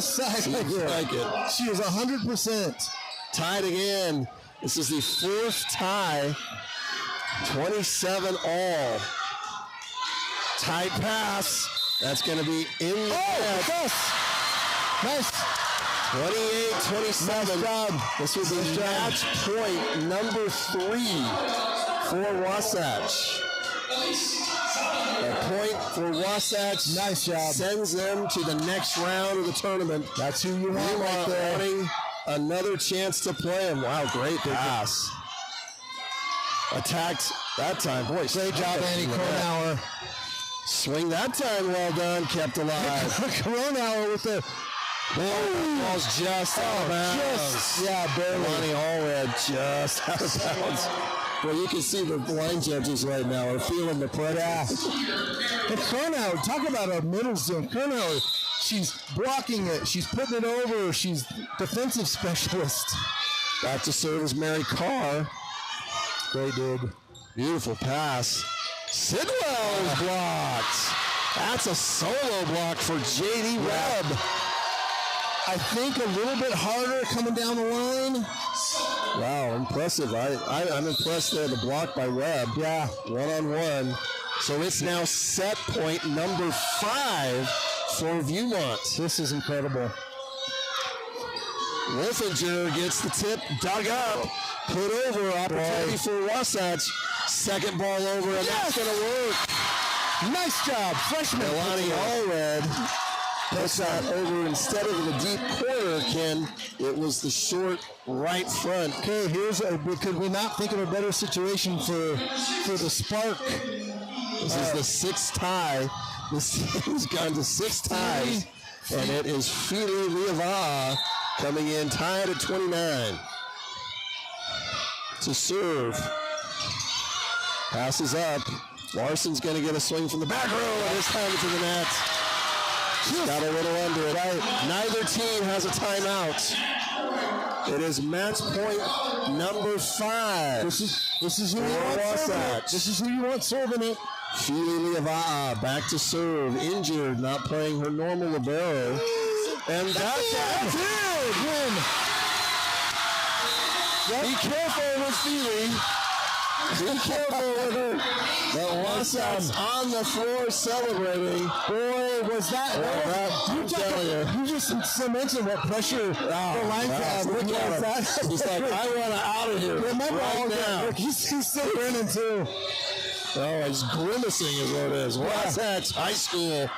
Speaker 2: side right here.
Speaker 1: Like it.
Speaker 2: She is 100%.
Speaker 1: Tied again. This is the 4th tie. 27-all. Tight pass. That's going to be in the net.
Speaker 2: Yes. Nice.
Speaker 1: 28-27. This was a match point number 3 for Wasatch. A point for Wasatch.
Speaker 2: Nice job.
Speaker 1: Sends them to the next round of the tournament.
Speaker 2: That's who you want right there.
Speaker 1: Wanting another chance to play him. Wow, great pass. Attacked that time. Boy,
Speaker 2: great job, Andy Cronauer.
Speaker 1: Swing that time, well done, kept alive.
Speaker 2: Cronauer with the
Speaker 1: Ball's just out of bounds.
Speaker 2: Barely.
Speaker 1: Lonnie Allred just out of bounds. Well, you can see the line judges right now are feeling the pressure.
Speaker 2: And Kernauer, talk about a middle zone. Kernauer, she's blocking it. She's putting it over. She's defensive specialist.
Speaker 1: Back to serve is Mary Carr.
Speaker 2: Great dig.
Speaker 1: Beautiful pass. Sidwell is blocked. That's a solo block for J.D. Webb.
Speaker 2: I think a little bit harder coming down the line.
Speaker 1: Wow, impressive. I'm impressed there, the block by Webb.
Speaker 2: Yeah.
Speaker 1: One-on-one. So it's now set point number 5 for Viewmont.
Speaker 2: This is incredible.
Speaker 1: Wolfinger gets the tip, dug up, put over, opportunity for Wasatch. Second ball over, and that's going to work.
Speaker 2: Nice job, freshman.
Speaker 1: Lonnie Allred puts that over instead of the deep corner, Ken. It was the short right front.
Speaker 2: Okay, could we not think of a better situation for the Spark?
Speaker 1: This is the 6th tie. This team's gone to 6 ties, and it is Fili Liava coming in tied at 29. To serve. Passes up. Larson's going to get a swing from the back row, and this time it's in the net. Got a little under it. Neither team has a timeout. It is match point number 5.
Speaker 2: This is who you want serving it. This is who you want serving it.
Speaker 1: Fili Liava back to serve. Injured, not playing her normal libero. And that's it.
Speaker 2: Win.
Speaker 1: Be careful with Fili. Be careful with her. But Wasatch on the floor celebrating.
Speaker 2: Boy, was that. You just mentioned what pressure the line had. Look at that.
Speaker 1: He's like, I want out of here.
Speaker 2: Remember
Speaker 1: right now.
Speaker 2: Look, he's still grinning too.
Speaker 1: Oh, he's grimacing is what it is. Wasatch High School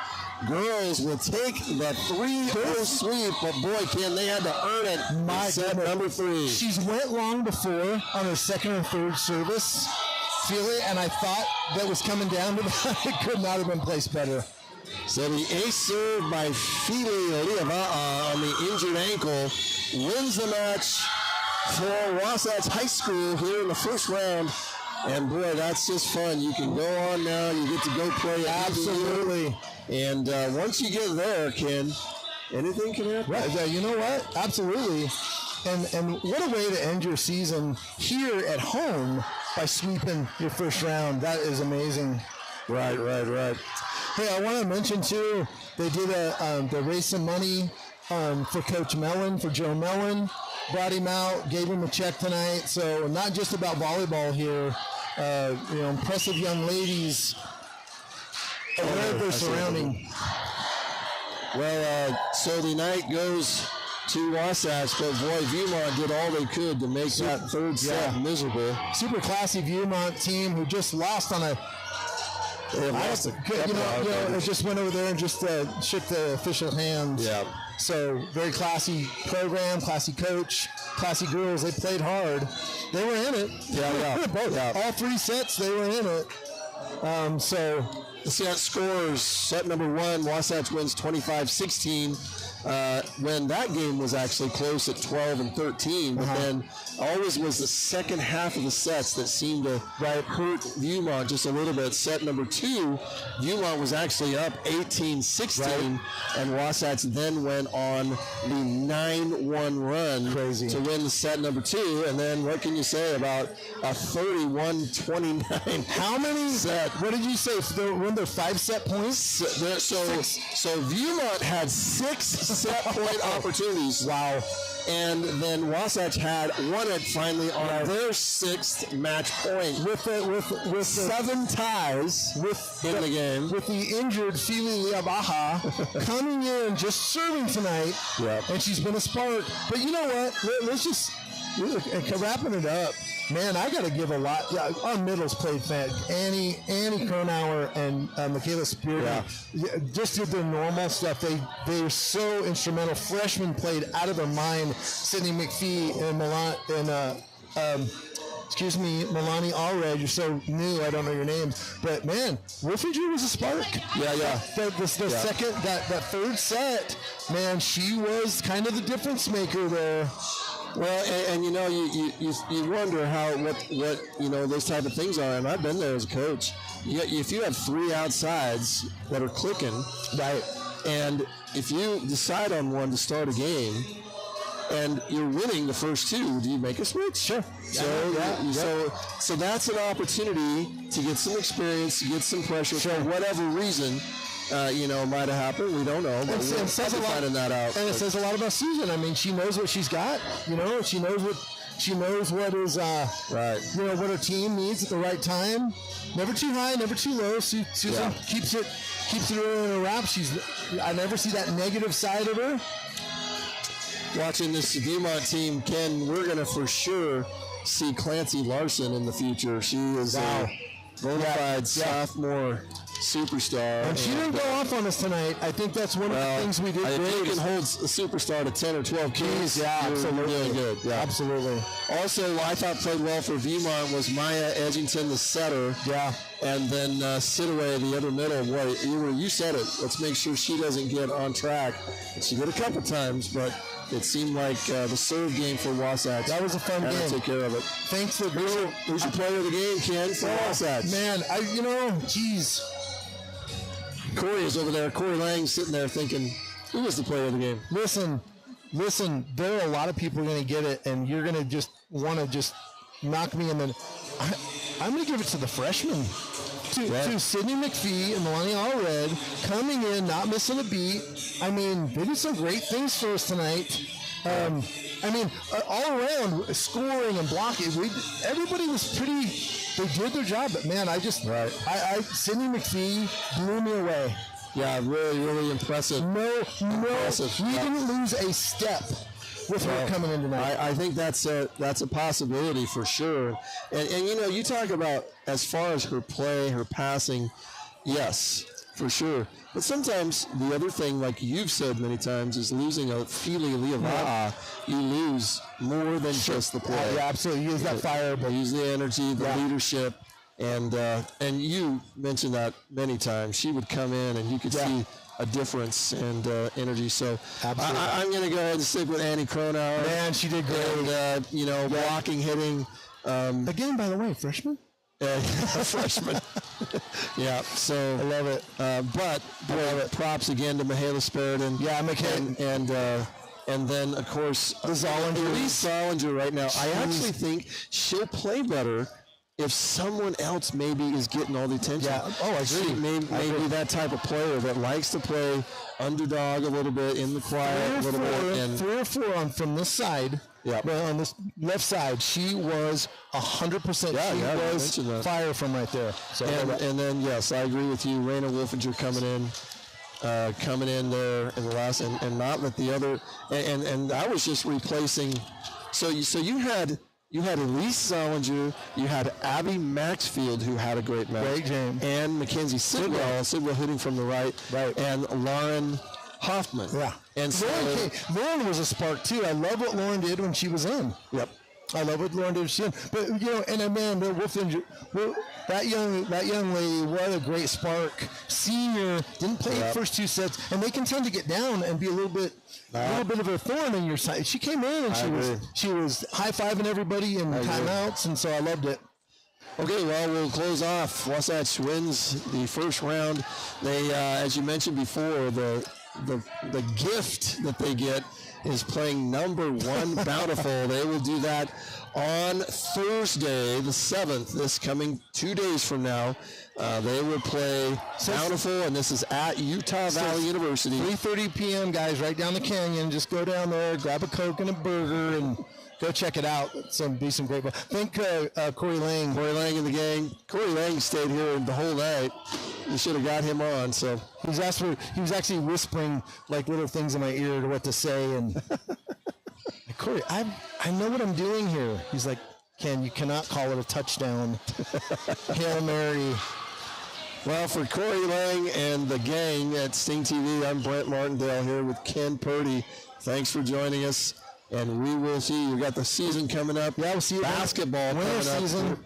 Speaker 1: girls will take the 3-0 sweep, but boy, Ken, they had to earn it.
Speaker 2: My
Speaker 1: set
Speaker 2: goodness.
Speaker 1: number 3.
Speaker 2: She's went long before on her second or third service, Fili, and I thought that was coming down to that. It could not have been placed better.
Speaker 1: So the ace serve by Fili Liava on the injured ankle wins the match for Wasatch High School here in the first round. And boy, that's just fun. You can go on now. You get to go play.
Speaker 2: Absolutely.
Speaker 1: And once you get there, Ken, anything can happen.
Speaker 2: Right. You know what? Absolutely. And what a way to end your season here at home by sweeping your first round. That is amazing.
Speaker 1: Right.
Speaker 2: Hey, I want to mention too, they did they raised some money for Coach Mellon, for Joe Mellon. Brought him out, gave him a check tonight. So not just about volleyball here. Impressive young ladies aware of their surrounding.
Speaker 1: Well, so the night goes to Wasatch, but boy, Viewmont did all they could to make that third set miserable.
Speaker 2: Super classy Viewmont team who just lost on a. It just went over there and just shook the official hand.
Speaker 1: Yeah.
Speaker 2: So very classy program, classy coach, classy girls. They played hard. They were in it.
Speaker 1: Yeah.
Speaker 2: Both. Yeah. All 3 sets, they were in it.
Speaker 1: The set scores. Set number 1, Wasatch wins 25-16. When that game was actually close at 12 and 13, but then always was the second half of the sets that seemed to hurt Viewmont just a little bit. Set number 2, Viewmont was actually up 18-16, and Wasatch then went on the 9-1 run to win the set number 2. And then what can you say about a 31-29?
Speaker 2: How many set? What did you say? Were there 5 set points?
Speaker 1: So Viewmont had 6 set point opportunities.
Speaker 2: Wow.
Speaker 1: And then Wasatch had won it finally on their 6th match point. With 7 ties in the game.
Speaker 2: With the injured Fili Liava coming in, just serving tonight.
Speaker 1: Yep.
Speaker 2: And she's been a spark. But you know what? Let's just, wrapping it up. Man, I got to give a lot. Yeah, our middles played Annie Kronauer and Michaela Spear just did their normal stuff. They were so instrumental. Freshmen played out of their mind. Sydney McPhee and Milan and excuse me, Milani Allred, you're so new, I don't know your name, but man, Wolfinger was a spark.
Speaker 1: Yeah.
Speaker 2: The second, that third set, man, she was kind of the difference maker there.
Speaker 1: Well, and you know, you wonder what those type of things are, and I've been there as a coach. If you have 3 outsides that are clicking,
Speaker 2: right,
Speaker 1: and if you decide on one to start a game, and you're winning the first 2, do you make a switch?
Speaker 2: Sure.
Speaker 1: So that's an opportunity to get some experience, to get some pressure for whatever reason. Might have happened. We don't know. But we're finding that out.
Speaker 2: And it says a lot about Susan. I mean, she knows what she's got. She knows what is
Speaker 1: right.
Speaker 2: What her team needs at the right time. Never too high, never too low. Susan keeps it in a wrap. I never see that negative side of her.
Speaker 1: Watching this Viewmont team, Ken, we're going to for sure see Clancy Larson in the future. She is a bona fide sophomore superstar.
Speaker 2: And she didn't go off on us tonight. I think that's one of the things we did.
Speaker 1: If you can hold a superstar to 10 or 12 keys,
Speaker 2: absolutely.
Speaker 1: Really good. Yeah.
Speaker 2: Absolutely.
Speaker 1: Also, I thought played well for Viewmont was Maya Edgington, the setter.
Speaker 2: Yeah.
Speaker 1: And then Sidaway, the other middle. Boy, you said it. Let's make sure she doesn't get on track. She did a couple times, but it seemed like the serve game for Wasatch.
Speaker 2: That was a fun game.
Speaker 1: Take care of it.
Speaker 2: Thanks for
Speaker 1: who's your player of the game, Ken, for Wasatch?
Speaker 2: Man, geez.
Speaker 1: Corey is over there. Corey Lang sitting there thinking, who was the player of the game?
Speaker 2: Listen, there are a lot of people going to get it, and you're going to just want to just knock me in the... I'm going to give it to the freshmen. To Sydney McPhee and Milani Allred coming in, not missing a beat. I mean, they did some great things for us tonight. All around, scoring and blocking, everybody was pretty... They did their job, but man, Sydney McPhee blew me away.
Speaker 1: Yeah, really, really impressive.
Speaker 2: Impressive. We didn't lose a step with her coming in tonight.
Speaker 1: I think that's a possibility for sure. And you talk about as far as her play, her passing, yes, for sure. But sometimes the other thing, like you've said many times, is losing a Fili Leava'a. You lose more than just the play.
Speaker 2: Yeah, absolutely. Use that fire, but
Speaker 1: use the energy, the leadership, and you mentioned that many times. She would come in, and you could see a difference and energy. So I'm going to go ahead and stick with Annie Cronauer.
Speaker 2: Man, she did great.
Speaker 1: And blocking, hitting.
Speaker 2: Again, by the way, freshman.
Speaker 1: A freshman. Yeah, so
Speaker 2: I love it.
Speaker 1: But props again to Mihaela Speridon.
Speaker 2: Yeah, McKay.
Speaker 1: And then of course Elise Zollinger right now. I actually think she'll play better if someone else maybe is getting all the attention.
Speaker 2: Yeah. Oh, I agree.
Speaker 1: Maybe that type of player that likes to play underdog a little bit, in the quiet a little bit. And
Speaker 2: 3 or 4 from this side.
Speaker 1: Yeah.
Speaker 2: Well, on this left side, she was 100%.
Speaker 1: Yeah,
Speaker 2: she was fire from right there. So
Speaker 1: and then yes, I agree with you. Raina Wolfinger coming in there in the last, and not let the other. And I was just replacing. So you had Elise Zollinger, you had Abby Maxfield, who had a great match.
Speaker 2: Great game.
Speaker 1: And Mackenzie Sidwell hitting from the right. And Lauren Hoffman.
Speaker 2: Yeah.
Speaker 1: And so
Speaker 2: Lauren was a spark too. I love what Lauren did when she was in.
Speaker 1: Yep.
Speaker 2: I love what Lauren did when she was in. But and Amanda Wolfinger, that young lady, what a great spark. Senior, didn't play the first 2 sets, and they can tend to get down and be a little bit of a thorn in your side. She came in and she was high-fiving everybody in timeouts, and so I loved it.
Speaker 1: Okay, well, we'll close off. Wasatch wins the first round. They, as you mentioned before, the gift that they get is playing number 1 Bountiful. They will do that on Thursday, the 7th, this coming 2 days from now. They will play Bountiful, and this is at Utah Valley University.
Speaker 2: 3:30 p.m., guys, right down the canyon. Just go down there, grab a Coke and a burger, and go check it out. It's going to be some great. Thank Corey Lang.
Speaker 1: Corey Lang and the gang. Corey Lang stayed here the whole night. We should have got him on. So
Speaker 2: he was actually whispering like little things in my ear to what to say. And Corey, I know what I'm doing here. He's like, Ken, you cannot call it a touchdown. Hail Mary.
Speaker 1: Well, for Corey Lang and the gang at Sting TV, I'm Brent Martindale here with Ken Purdy. Thanks for joining us. And we will see. You got the season coming up.
Speaker 2: Yeah, we'll see you
Speaker 1: basketball
Speaker 2: winter
Speaker 1: coming
Speaker 2: season.
Speaker 1: up.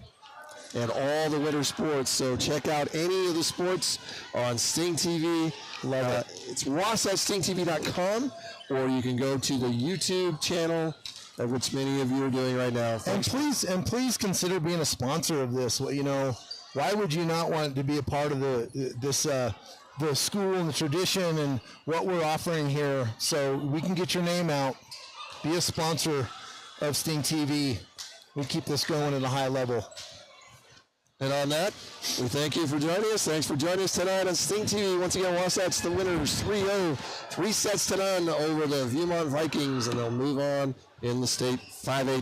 Speaker 1: And all the winter sports. So check out any of the sports on Sting TV.
Speaker 2: Love it.
Speaker 1: It's wasatchstingtv.com, or you can go to the YouTube channel, of which many of you are doing right now.
Speaker 2: Thanks. And please consider being a sponsor of this. You know, why would you not want to be a part of the school and the tradition and what we're offering here, so we can get your name out? Be a sponsor of Sting TV. We keep this going at a high level.
Speaker 1: And on that, we thank you for joining us. Thanks for joining us tonight on Sting TV. Once again, Wasatch, the winners 3-0, 3 sets to none over the Viewmont Vikings, and they'll move on in the state 5-8.